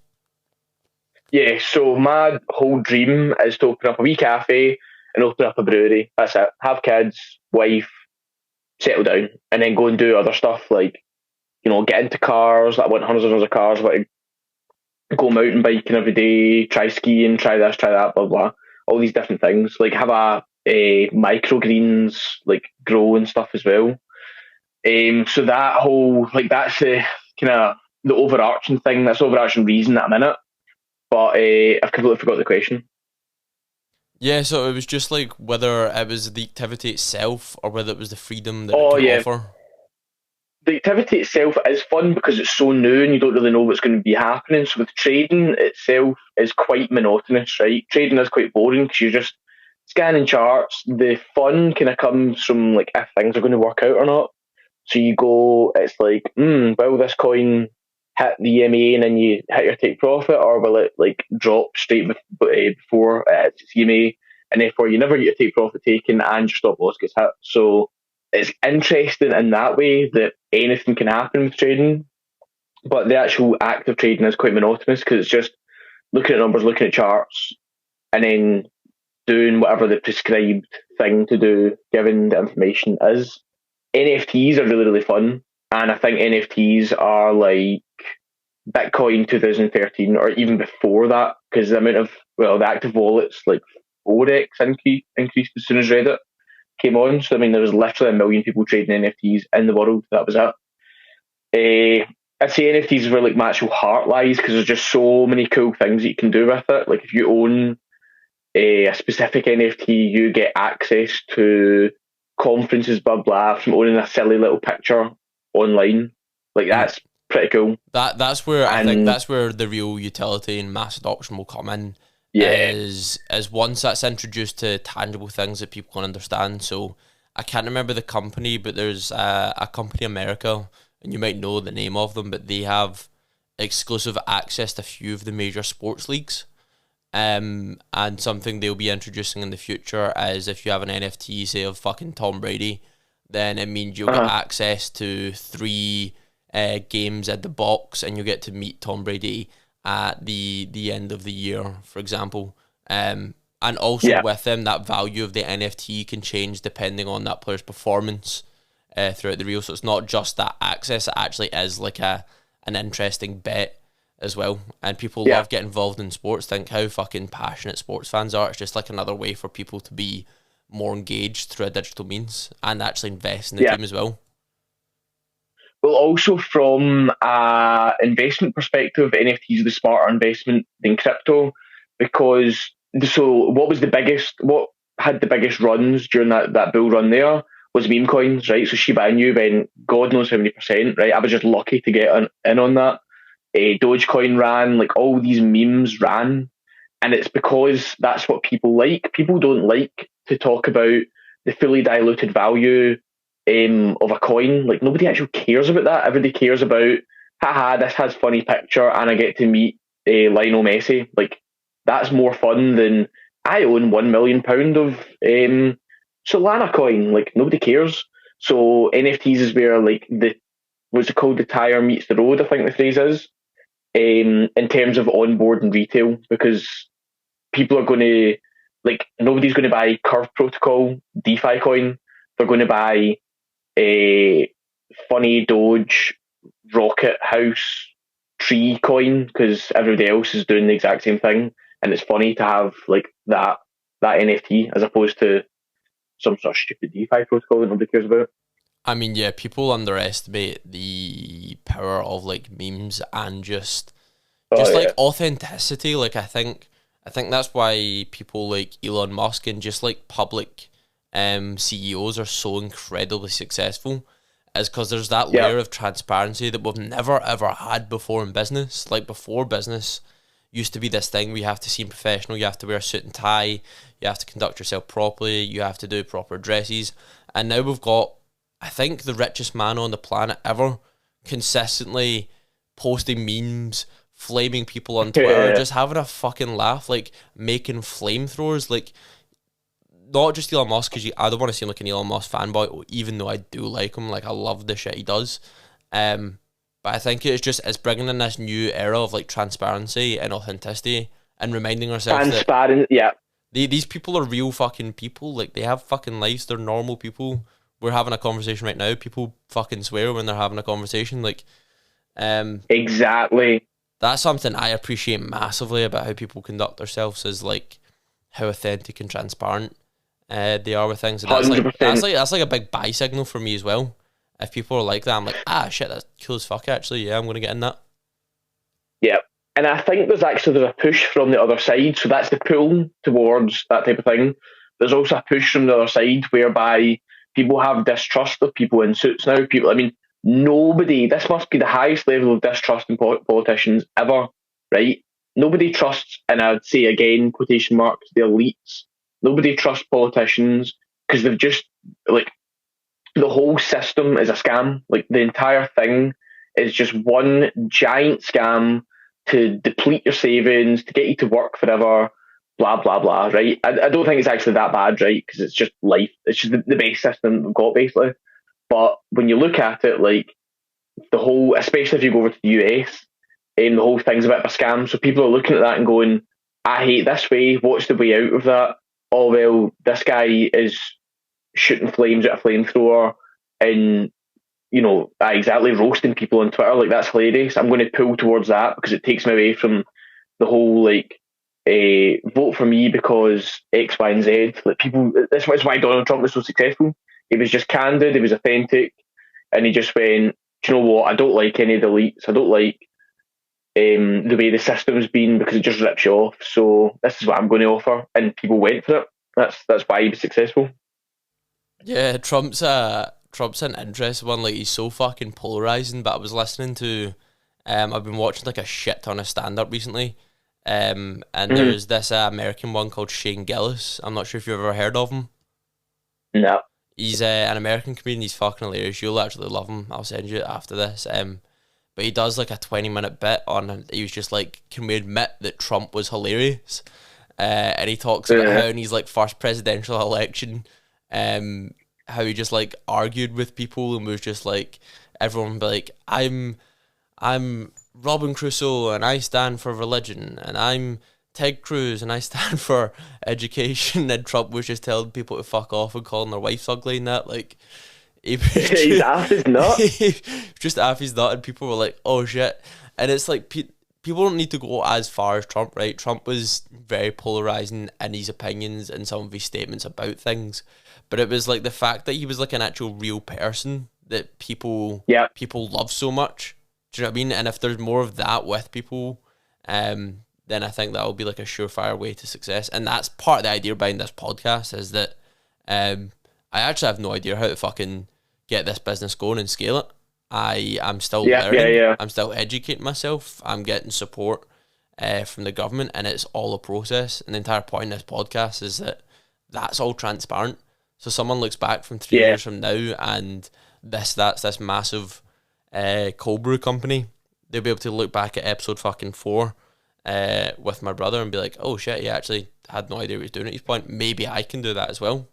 Yeah, so my whole dream is to open up a wee cafe and open up a brewery. That's it. Have kids, wife, settle down, and then go and do other stuff like, get into cars. I want hundreds and hundreds of cars. I want to go mountain biking every day, try skiing, try this, try that, blah, blah. All these different things. Like have a microgreens, like grow and stuff as well. So that whole, like that's the kind of the overarching thing, that's the overarching reason that I'm in it. But I've completely forgot the question. Yeah, so it was just like whether it was the activity itself or whether it was the freedom that it can offer. The activity itself is fun because it's so new and you don't really know what's going to be happening. So with trading itself is quite monotonous, right? Trading is quite boring because you're just scanning charts. The fun kind of comes from like if things are going to work out or not. So you go, it's like, will this coin hit the EMA and then you hit your take profit, or will it like drop straight before it hits its EMA, and therefore you never get your take profit taken and your stop loss gets hit. So it's interesting in that way that anything can happen with trading, but the actual act of trading is quite monotonous because it's just looking at numbers, looking at charts, and then doing whatever the prescribed thing to do given the information is. NFTs are really, really fun. And I think NFTs are like Bitcoin 2013 or even before that, because the amount of, the active wallets like 4x increased as soon as Reddit came on. So, I mean, there was literally 1 million people trading NFTs in the world. That was it. I'd say NFTs is where like my actual heart lies because there's just so many cool things that you can do with it. Like if you own a specific NFT, you get access to conferences, blah blah, from owning a silly little picture online. Like that's pretty cool. That's where I think that's where the real utility and mass adoption will come in. Yeah. Is once that's introduced to tangible things that people can understand. So I can't remember the company, but there's a company in America, and you might know the name of them, but they have exclusive access to a few of the major sports leagues. And something they'll be introducing in the future is if you have an NFT, say, of fucking Tom Brady, then it means you'll get access to 3 games at the box, and you'll get to meet Tom Brady at the end of the year, for example. And also with them, that value of the NFT can change depending on that player's performance throughout the reel. So it's not just that access; it actually is like an interesting bet as well. And people love getting involved in sports. Think how fucking passionate sports fans are. It's just like another way for people to be more engaged through a digital means and actually invest in the team as well. Well, also from an investment perspective, NFTs are the smarter investment than crypto because, so what had the biggest runs during that bull run there was MemeCoins, right? So Shiba Inu went God knows how many percent, right? I was just lucky to get in on that. Dogecoin ran, like all these memes ran, and it's because that's what people like. People don't like to talk about the fully diluted value of a coin. Like, nobody actually cares about that. Everybody cares about, haha, this has funny picture and I get to meet Lionel Messi. Like, that's more fun than I own £1 million of Solana coin. Like, nobody cares. So NFTs is where, like, what's it called, the tire meets the road, I think the phrase is, in terms of onboard and retail, because people are going to, like, nobody's going to buy Curve Protocol DeFi coin. They're going to buy a funny Doge Rocket House tree coin because everybody else is doing the exact same thing, and it's funny to have like that NFT as opposed to some sort of stupid DeFi protocol that nobody cares about. I mean, yeah, people underestimate the power of like memes and just like authenticity. Like I think that's why people like Elon Musk and just like public CEOs are so incredibly successful, is because there's that layer of transparency that we've never ever had before in business. Like before, business used to be this thing where you have to seem professional, you have to wear a suit and tie, you have to conduct yourself properly, you have to do proper dresses, and now we've got, I think, the richest man on the planet ever consistently posting memes, flaming people on Twitter, just having a fucking laugh, like making flamethrowers, like. Not just Elon Musk, because I don't want to seem like an Elon Musk fanboy, even though I do like him. Like, I love the shit he does. But I think it's bringing in this new era of, like, transparency and authenticity and reminding ourselves that these people are real fucking people. Like, they have fucking lives. They're normal people. We're having a conversation right now. People fucking swear when they're having a conversation. Like, exactly. That's something I appreciate massively about how people conduct themselves, is, like, how authentic and transparent they are with things, and that's like a big buy signal for me as well. If people are like that, I'm like, shit, that's cool as fuck. Actually, yeah, I'm gonna get in that. Yeah, and I think there's a push from the other side. So that's the pull towards that type of thing. There's also a push from the other side whereby people have distrust of people in suits now. Nobody. This must be the highest level of distrust in politicians ever, right? Nobody trusts, and I'd say again, quotation marks, the elites. Nobody trusts politicians because they've just, like, the whole system is a scam. Like, the entire thing is just one giant scam to deplete your savings, to get you to work forever, blah, blah, blah, right? I don't think it's actually that bad, right? Because it's just life. It's just the base system we've got, basically. But when you look at it, like, the whole, especially if you go over to the US, the whole thing's a bit of a scam. So people are looking at that and going, I hate this way. What's the way out of that? Oh, well, this guy is shooting flames at a flamethrower and, exactly, roasting people on Twitter. Like, that's hilarious. I'm going to pull towards that because it takes me away from the whole, like, vote for me because X, Y, and Z. Like, people, that's why Donald Trump was so successful. He was just candid, he was authentic, and he just went, do you know what? I don't like any of the elites. I don't like the way the system's been because it just rips you off. So this is what I'm going to offer, and people went for it. That's why he was successful. Yeah, Trump's an interesting one. Like, he's so fucking polarizing. But I was listening to, I've been watching like a shit ton of stand up recently, and there's this American one called Shane Gillis. I'm not sure if you've ever heard of him. No. He's an American comedian. He's fucking hilarious. You'll actually love him. I'll send you it after this. But he does like a 20-minute bit on, he was just like, can we admit that Trump was hilarious? And he talks about how in his like first presidential election, how he just like argued with people and was just like, everyone would be like, I'm Robin Crusoe and I stand for religion, and I'm Ted Cruz and I stand for education, and Trump was just telling people to fuck off and calling their wives ugly and that. Like, he's off his nut. Just off his nut, and people were like, oh shit. And it's like, people don't need to go as far as Trump, right? Trump was very polarizing in his opinions and some of his statements about things, but it was like the fact that he was like an actual real person that people love so much. Do you know what I mean? And if there's more of that with people, then I think that will be like a surefire way to success. And that's part of the idea behind this podcast, is that I actually have no idea how to fucking get this business going and scale it. I'm still learning. I'm still educating myself. I'm getting support from the government, and it's all a process. And the entire point of this podcast is that that's all transparent. So someone looks back from 3 years from now, and that's this massive cold brew company. They'll be able to look back at episode fucking 4 with my brother and be like, oh shit, he actually had no idea what he was doing at his point. Maybe I can do that as well.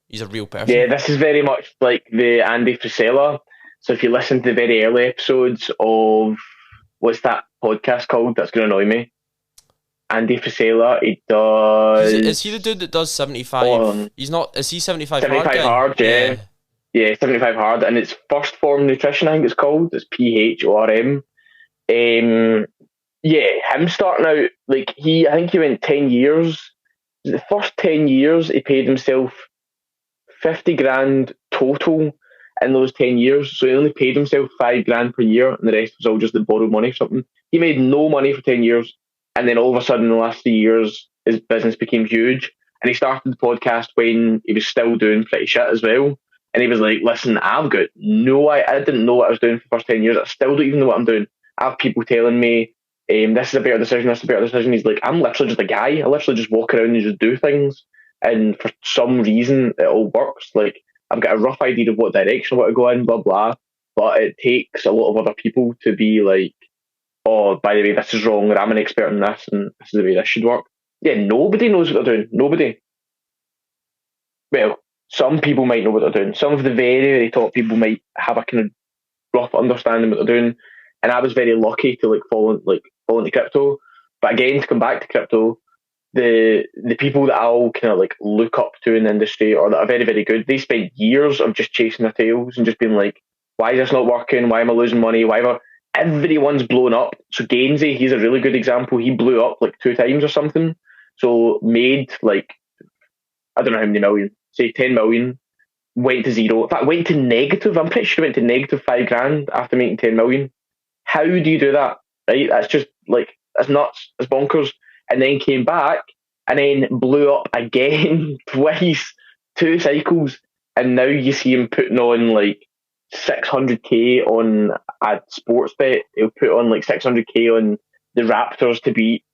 He's a real person. Yeah, this is very much like the Andy Frisella. So if you listen to the very early episodes of, what's that podcast called that's going to annoy me? Andy Frisella, he does... Is he the dude that does 75? He's not... Is he 75 hard? 75 hard, yeah. Yeah, 75 hard. And it's First Form Nutrition, I think it's called. It's PHORM. Yeah, him starting out, like, I think he went 10 years. The first 10 years, he paid himself 50 grand total in those 10 years. So he only paid himself 5 grand per year, and the rest was all just the borrowed money or something. He made no money for 10 years. And then all of a sudden, in the last 3 years, his business became huge. And he started the podcast when he was still doing pretty shit as well. And he was like, listen, I didn't know what I was doing for the first 10 years. I still don't even know what I'm doing. I have people telling me, this is a better decision, this is a better decision. He's like, I'm literally just a guy. I literally just walk around and just do things. And for some reason, it all works. Like, I've got a rough idea of what direction I want to go in, blah, blah. But it takes a lot of other people to be like, oh, by the way, this is wrong, or I'm an expert in this, and this is the way this should work. Yeah, nobody knows what they're doing. Nobody. Well, some people might know what they're doing. Some of the very, very top people might have a kind of rough understanding what they're doing. And I was very lucky to fall into crypto. But again, to come back to crypto, the people that I'll kind of look up to in the industry, or that are very, very good, they spent years of just chasing their tails and just being like, why is this not working? Why am I losing money? Everyone's blown up. So Gainsey, he's a really good example. He blew up 2 times or something. So made I don't know how many million, say 10 million, went to zero. In fact, went to negative. I'm pretty sure it went to negative 5 grand after making 10 million. How do you do that? Right? That's just that's nuts. That's bonkers. And then came back and then blew up again twice, 2 cycles. And now you see him putting on 600k on a sports bet. He'll put on 600k on the Raptors to beat,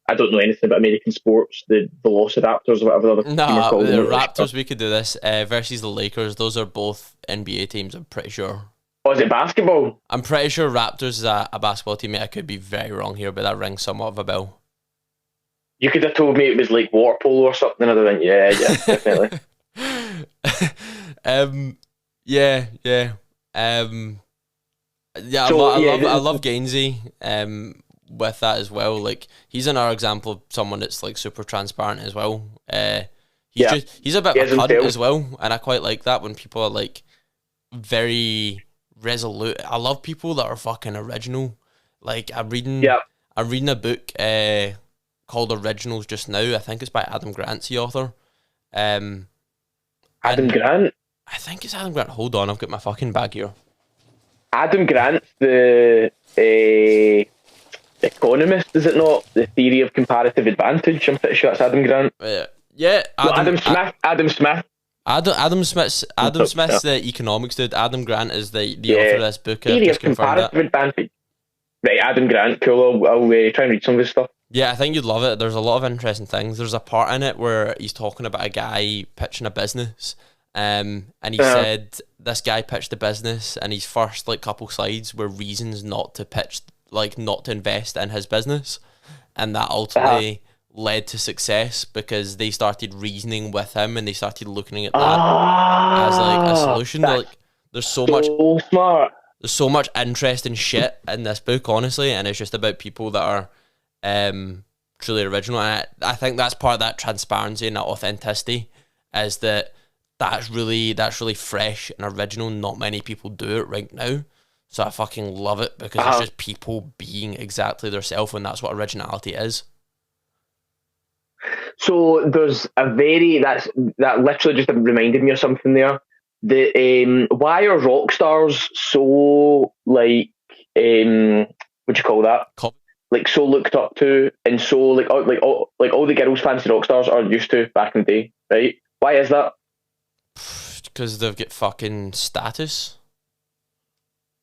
I don't know anything about American sports, the Velociraptors or whatever the other team are called. The Raptors, we could do this, versus the Lakers. Those are both NBA teams, I'm pretty sure. Oh, is it basketball? I'm pretty sure Raptors is a basketball team. I could be very wrong here, but that rings somewhat of a bell. You could have told me it was water polo or something. I'd have been, yeah, definitely. Yeah. I love Gainsey. With that as well, he's another example of someone that's super transparent as well. He's a bit of a cunt as well, and I quite like that when people are very resolute. I love people that are fucking original. I'm reading a book called Originals just now. I think it's by Adam Grant's the author. Adam Grant? I think it's Adam Grant. Hold on, I've got my fucking bag here. Adam Grant, the economist, is it not? The theory of comparative advantage. I'm pretty sure that's Adam Grant. Yeah. Adam Smith. Adam Smith's the economics dude. Adam Grant is the author of this book. Theory of comparative advantage. Right, Adam Grant, cool. I'll try and read some of his stuff. Yeah, I think you'd love it. There's a lot of interesting things. There's a part in it where he's talking about a guy pitching a business. And he said this guy pitched the business, and his first couple slides were reasons not to pitch, not to invest in his business, and that ultimately led to success because they started reasoning with him and they started looking at that as a solution. There's so much smart. There's so much interesting shit in this book, honestly, and it's just about people that are truly original. And I think that's part of that transparency and that authenticity, is that's really fresh and original. Not many people do it right now. So I fucking love it because it's just people being exactly themselves, and that's what originality is. So there's that literally just reminded me of something there. Why are rock stars so what do you call that? So looked up to, and so all the girls fancy rock stars are used to back in the day, right? Why is that? Because they've got fucking status.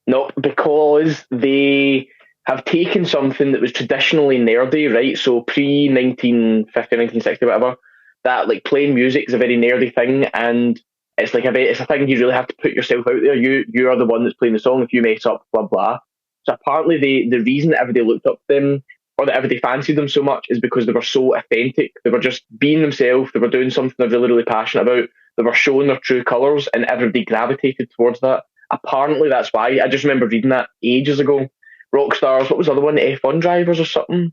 No, because they have taken something that was traditionally nerdy, right? So pre-1950, 1960, whatever, that like playing music is a very nerdy thing, and it's like it's a thing you really have to put yourself out there. You are the one that's playing the song. If you mess up, blah blah. So apparently the reason that everybody looked up to them, or that everybody fancied them so much, is because they were so authentic. They were just being themselves. They were doing something they're really, really passionate about. They were showing their true colours, and everybody gravitated towards that. Apparently that's why. I just remember reading that ages ago. Rockstars, what was the other one? F1 drivers or something?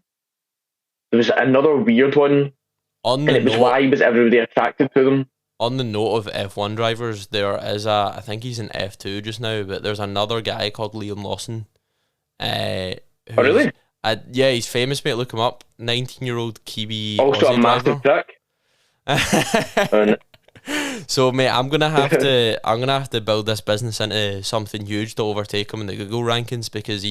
There was another weird one, and it was why was everybody attracted to them. On the note of F1 drivers, there is I think he's in F2 just now, but there's another guy called Liam Lawson. Oh, really? Yeah, he's famous, mate. Look him up. 19-year-old Kiwi. Also Aussie a massive driver. So, mate, I'm gonna have to build this business into something huge to overtake him in the Google rankings, because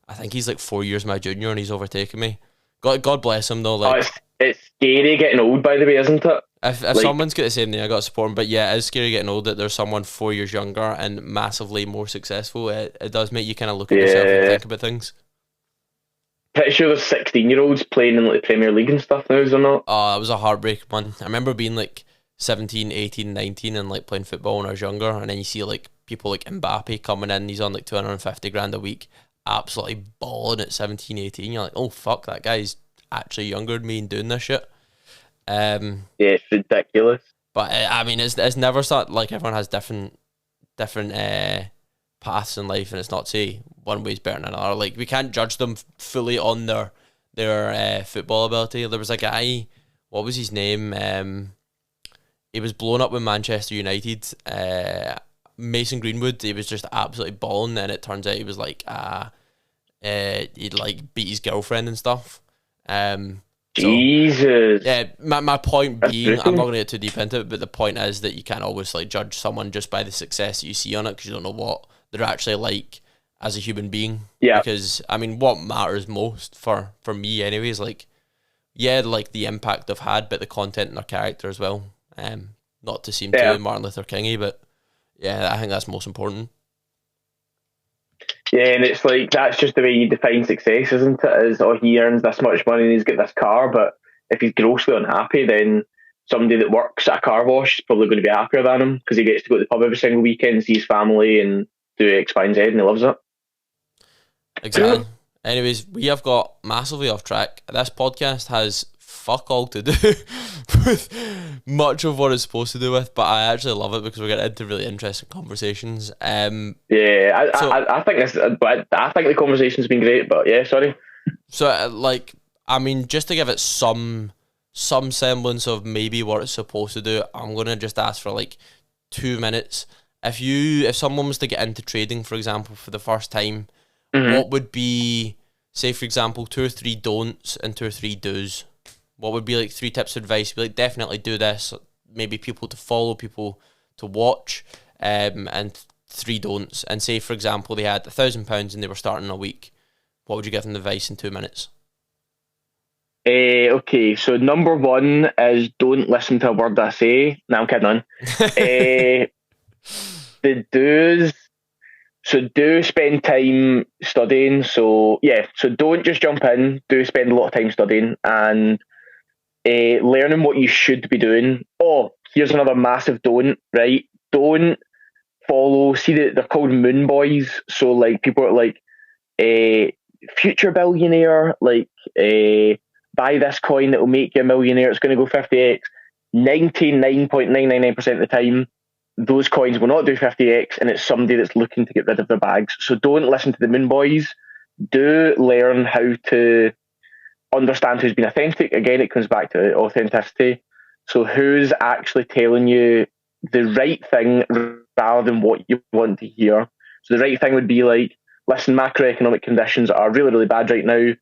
I think he's like 4 years my junior and he's overtaken me. God bless him though. Like, it's scary getting old, by the way, isn't it? If someone's got the same thing, I got to support him. But yeah, it is scary getting old that there's someone 4 years younger and massively more successful. It does make you kind of look at yourself and think about things. Pretty sure there's 16-year-olds playing in like the Premier League and stuff now, is there not? Oh, it was a heartbreak, man. I remember being like 17, 18, 19 and like playing football when I was younger, and then you see like people like Mbappe coming in, he's on like 250 grand a week, absolutely balling at 17, 18. You're like, oh fuck, that guy's actually younger than me and doing this shit. Yeah, it's ridiculous. But I mean, it's never started, like everyone has different paths in life, and it's not say one way's better than another. Like, we can't judge them fully on their football ability. There was a guy, what was his name? He was blown up with Manchester United. Mason Greenwood. He was just absolutely balling, and it turns out he was like he'd like beat his girlfriend and stuff. Jesus. Yeah, my point being, I'm not going to get too deep into it, but the point is that you can't always like judge someone just by the success that you see on it, because you don't know what they're actually like as a human being. Yeah. Because I mean, what matters most for me, anyways, like, yeah, like the impact they've had, but the content and their character as well. Not to seem too Martin Luther Kingy, but yeah, I think that's most important. Yeah, and it's like, that's just the way you define success, isn't it? Is, oh, he earns this much money and he's got this car, but if he's grossly unhappy, then somebody that works at a car wash is probably going to be happier than him, because he gets to go to the pub every single weekend, see his family and do X, Y, and Z, and he loves it. Exactly. Anyways, we have got massively off track. This podcast has fuck all to do with much of what it's supposed to do with, but I actually love it because we're getting into really interesting conversations. I think the conversation's been great, but yeah, sorry. So like, I mean, just to give it some semblance of maybe what it's supposed to do, I'm gonna just ask for like 2 minutes. If someone was to get into trading, for example, for the first time, what would be, say for example, 2 or 3 don'ts and 2 or 3 do's? What would be like 3 tips of advice? Be like, definitely do this. Maybe people to follow, people to watch, and 3 don'ts. And say, for example, they had £1,000 and they were starting a week. What would you give them advice in 2 minutes? Okay, so number 1 is don't listen to a word I say. No, I'm kidding on. The do's. So do spend time studying. So yeah, so don't just jump in. Do spend a lot of time studying and learning what you should be doing. Oh, here's another massive don't, right? Don't follow, see that they're called moon boys. So like people are like future billionaire, like buy this coin that will make you a millionaire, it's going to go 50x. 99.999% of the time, those coins will not do 50x, and it's somebody that's looking to get rid of their bags. So don't listen to the moon boys. Do learn how to understand who's been authentic. Again, it comes back to authenticity. So who's actually telling you the right thing rather than what you want to hear. So the right thing would be like, listen, macroeconomic conditions are really, really bad right now.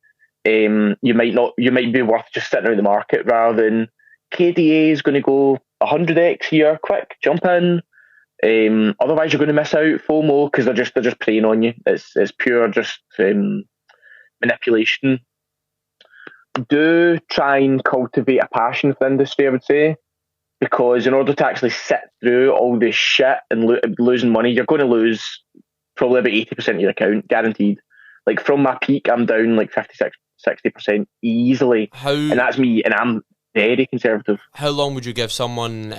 You might be worth just sitting out the market rather than KDA is going to go 100x here, quick, jump in. Otherwise you're going to miss out, FOMO, because they're just preying on you. It's pure just manipulation. Do try and cultivate a passion for the industry, I would say, because in order to actually sit through all this shit and losing money, you're going to lose probably about 80% of your account, guaranteed. Like from my peak, I'm down like 56, 60% easily. And that's me, and very conservative. How long would you give someone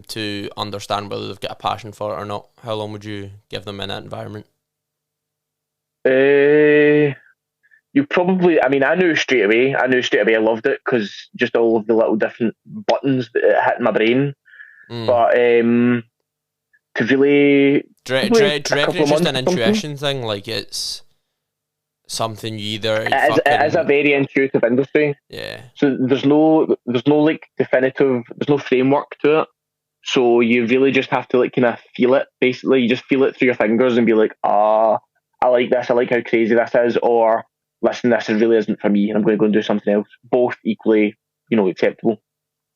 to understand whether they've got a passion for it or not? How long would you give them in that environment? You probably, I mean, I knew straight away. I loved it because just all of the little different buttons that it hit in my brain. But to really, do you reckon it's just an intuition thing? Like it's something you either it is a very intuitive industry. Yeah. So there's no like definitive, there's no framework to it. So you really just have to like kind of feel it. Basically, you just feel it through your fingers and be like, I like this. I like how crazy this is. Or listen, this really isn't for me, and I'm going to go and do something else. Both equally, acceptable.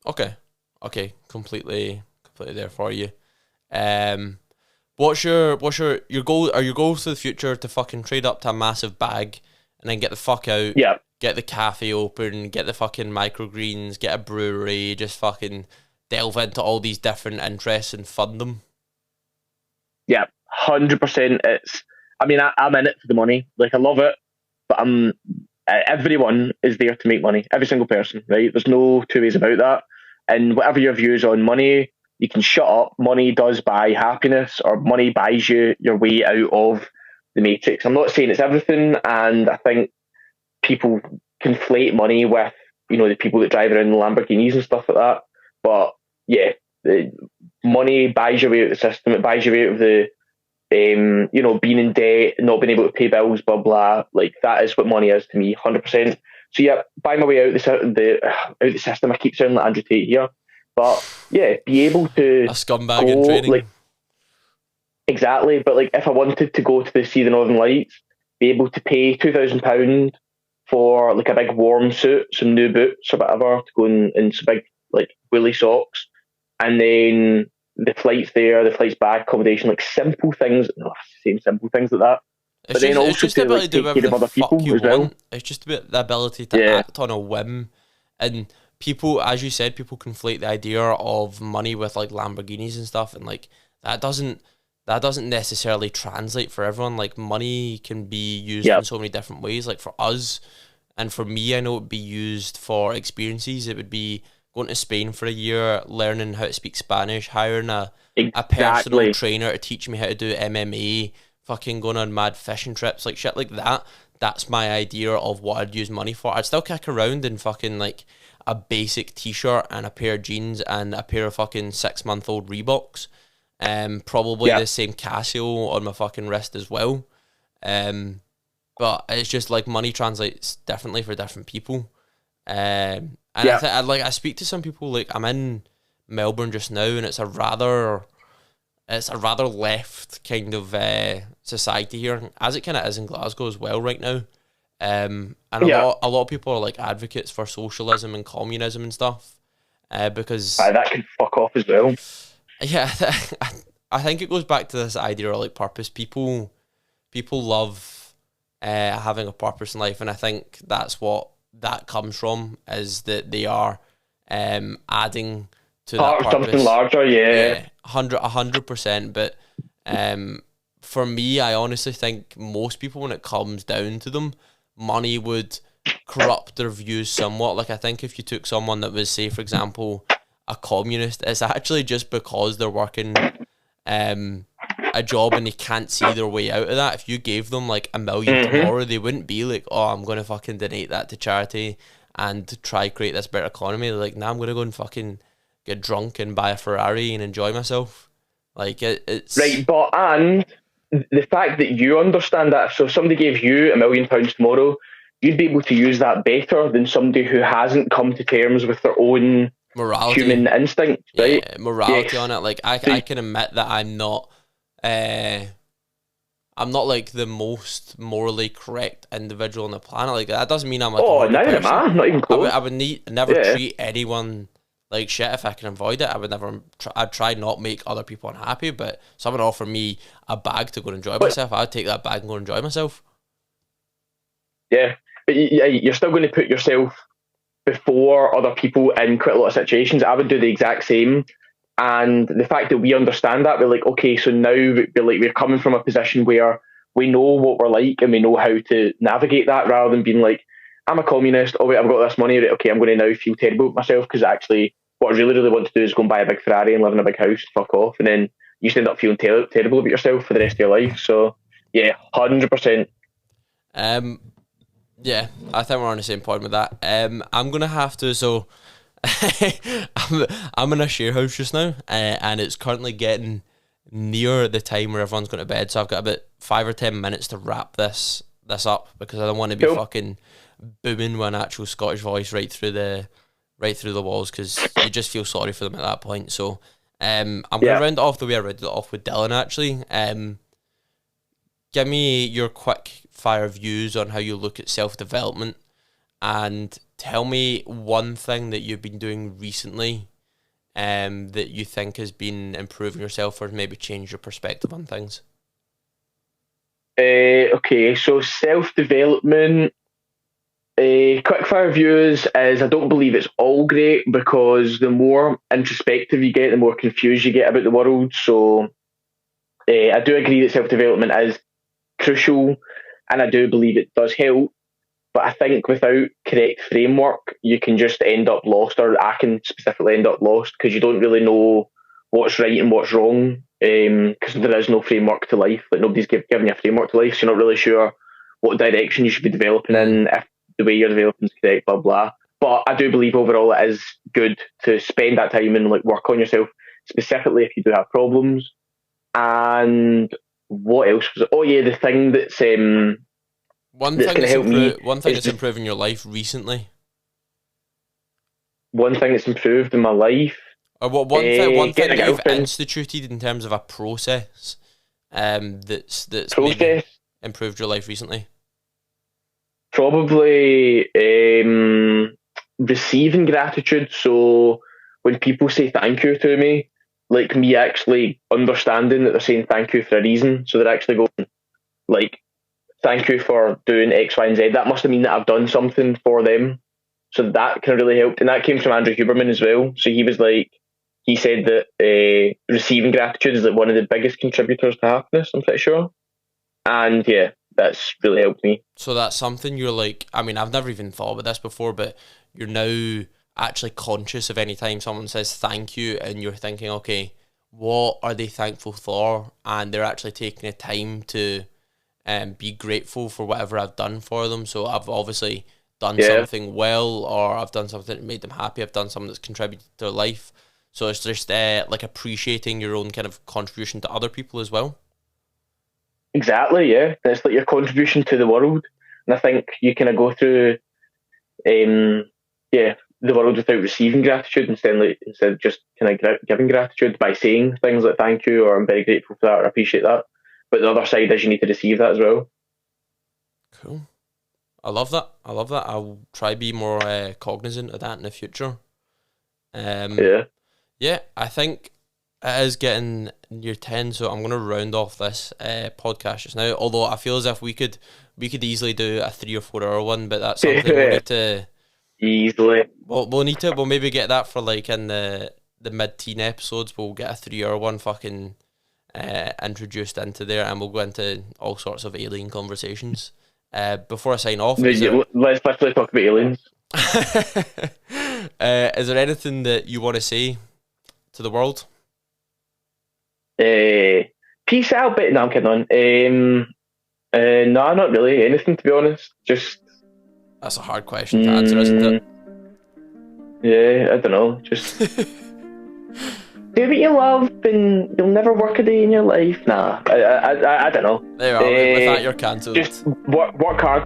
Okay, completely there for you. What's your goal? Are your goals for the future to fucking trade up to a massive bag and then get the fuck out? Yeah. Get the cafe open, get the fucking microgreens, get a brewery, just fucking delve into all these different interests and fund them. Yeah, 100%. I'm in it for the money. Like, I love it, but everyone is there to make money. Every single person, right? There's no two ways about that. And whatever your views on money, you can shut up. Money does buy happiness, or money buys you your way out of the matrix. I'm not saying it's everything, and I think people conflate money with, the people that drive around in Lamborghinis and stuff like that. But yeah, money buys your way out of the system. It buys your way out of the, being in debt, not being able to pay bills, blah blah. Like, that is what money is to me, 100%. So yeah, buy my way out of the system. I keep sounding like Andrew Tate here, but yeah, be able to a scumbag in training. Like, exactly, but like if I wanted to go to see the Northern Lights, be able to pay £2,000 for like a big warm suit, some new boots or whatever, to go in some big like woolly socks, and then the flights there, the flights back, accommodation, like simple things. No, same simple things like that. But then also to like, take care of other people as well. It's just about the ability to act on a whim. And people, as you said, people conflate the idea of money with like Lamborghinis and stuff, and like that doesn't necessarily translate for everyone. Like, money can be used in so many different ways. Like, for us and for me, I know it would be used for experiences. It would be going to Spain for a year, learning how to speak Spanish, hiring a personal trainer to teach me how to do MMA, fucking going on mad fishing trips, like shit like that. That's my idea of what I'd use money for. I'd still kick around in fucking like a basic t-shirt and a pair of jeans and a pair of fucking 6-month-old Reeboks. Probably the same Casio on my fucking wrist as well. But it's just like money translates differently for different people. And I speak to some people, like I'm in Melbourne just now, and it's a rather left kind of society here, as it kind of is in Glasgow as well right now. And a lot of people are like advocates for socialism and communism and stuff, because that can fuck off as well. Yeah, I think it goes back to this idea of like purpose. People love having a purpose in life, and I think that's what that comes from, is that they are adding to that purpose. Something larger, yeah. 100%. But for me, I honestly think most people, when it comes down to them, money would corrupt their views somewhat. Like, I think if you took someone that was, say, for example, a communist, it's actually just because they're working a job and they can't see their way out of that. If you gave them like $1 million tomorrow, they wouldn't be like, oh, I'm going to fucking donate that to charity and try create this better economy. They're like, nah, I'm going to go and fucking get drunk and buy a Ferrari and enjoy myself. Like, it's... Right, but and the fact that you understand that, so if somebody gave you £1 million tomorrow, you'd be able to use that better than somebody who hasn't come to terms with their own morality, human instinct, right? Yeah, morality on it. Like, I can admit that I'm not like the most morally correct individual on the planet. Like, that doesn't mean I'm a neither am I. Not even close. I would never treat anyone like shit if I can avoid it. I'd try not make other people unhappy, but someone offer me a bag to go and enjoy myself, I'd take that bag and go and enjoy myself. Yeah, but you're still going to put yourself before other people in quite a lot of situations. I would do the exact same. And the fact that we understand that, we're like, okay, so now we're coming from a position where we know what we're like and we know how to navigate that, rather than being like, I'm a communist. Oh wait, I've got this money. Right, okay, I'm going to now feel terrible about myself because actually, what I really, really want to do is go and buy a big Ferrari and live in a big house. Fuck off, and then you just end up feeling terrible about yourself for the rest of your life. So yeah, 100%. Yeah, I think we're on the same point with that. I'm gonna have to. So, I'm in a share house just now, and it's currently getting near the time where everyone's going to bed. So I've got about 5 or 10 minutes to wrap this up because I don't want to be fucking booming with an actual Scottish voice right through the walls because you just feel sorry for them at that point. So, I'm gonna round it off the way I rounded it off with Dylan. Actually, give me your quick fire views on how you look at self-development and tell me one thing that you've been doing recently that you think has been improving yourself or maybe changed your perspective on things. Okay, so self-development, quick fire views is I don't believe it's all great because the more introspective you get, the more confused you get about the world. So I do agree that self-development is crucial and I do believe it does help. But I think without correct framework, you can just end up lost, or I can specifically end up lost because you don't really know what's right and what's wrong because there is no framework to life. Like nobody's giving you a framework to life, so you're not really sure what direction you should be developing in, if the way you're developing is correct, blah, blah. But I do believe overall it is good to spend that time and like work on yourself, specifically if you do have problems. And what else was it? Oh yeah, the thing that's one thing that's improving your life recently. One thing that's improved in my life. Or what one thing that you've instituted in terms of a process that's maybe improved your life recently? Probably receiving gratitude. So when people say thank you to me, like me actually understanding that they're saying thank you for a reason. So they're actually going like, thank you for doing X, Y, and Z. That must have mean that I've done something for them. So that kind of really helped. And that came from Andrew Huberman as well. So he was like, he said that receiving gratitude is like one of the biggest contributors to happiness, I'm pretty sure. And yeah, that's really helped me. So that's something you're like, I mean, I've never even thought about this before, but you're now actually conscious of any time someone says thank you and you're thinking, okay, what are they thankful for? And they're actually taking the time to be grateful for whatever I've done for them. So I've obviously done something well, or I've done something that made them happy. I've done something that's contributed to their life. So it's just like appreciating your own kind of contribution to other people as well. Exactly, yeah. It's like your contribution to the world. And I think you kind of go through the world without receiving gratitude instead of just kind of giving gratitude by saying things like thank you or I'm very grateful for that or I appreciate that. But the other side is you need to receive that as well. Cool. I love that. I'll try to be more cognizant of that in the future. Yeah, I think it is getting near 10, so I'm going to round off this podcast just now. Although I feel as if we could easily do a 3 or 4 hour one, but that's something we need to easily. We'll maybe get that for like in the mid-teen episodes. We'll get a 3 hour one fucking introduced into there, and we'll go into all sorts of alien conversations. Before I sign off, let's literally talk about aliens. Is there anything that you want to say to the world? Peace out, but no, I'm kidding on. No, not really anything, to be honest. Just that's a hard question to answer, isn't it? Yeah, I don't know. Just do what you love, and you'll never work a day in your life. Nah, I don't know. There you are. With that, you're cancelled. Just work hard.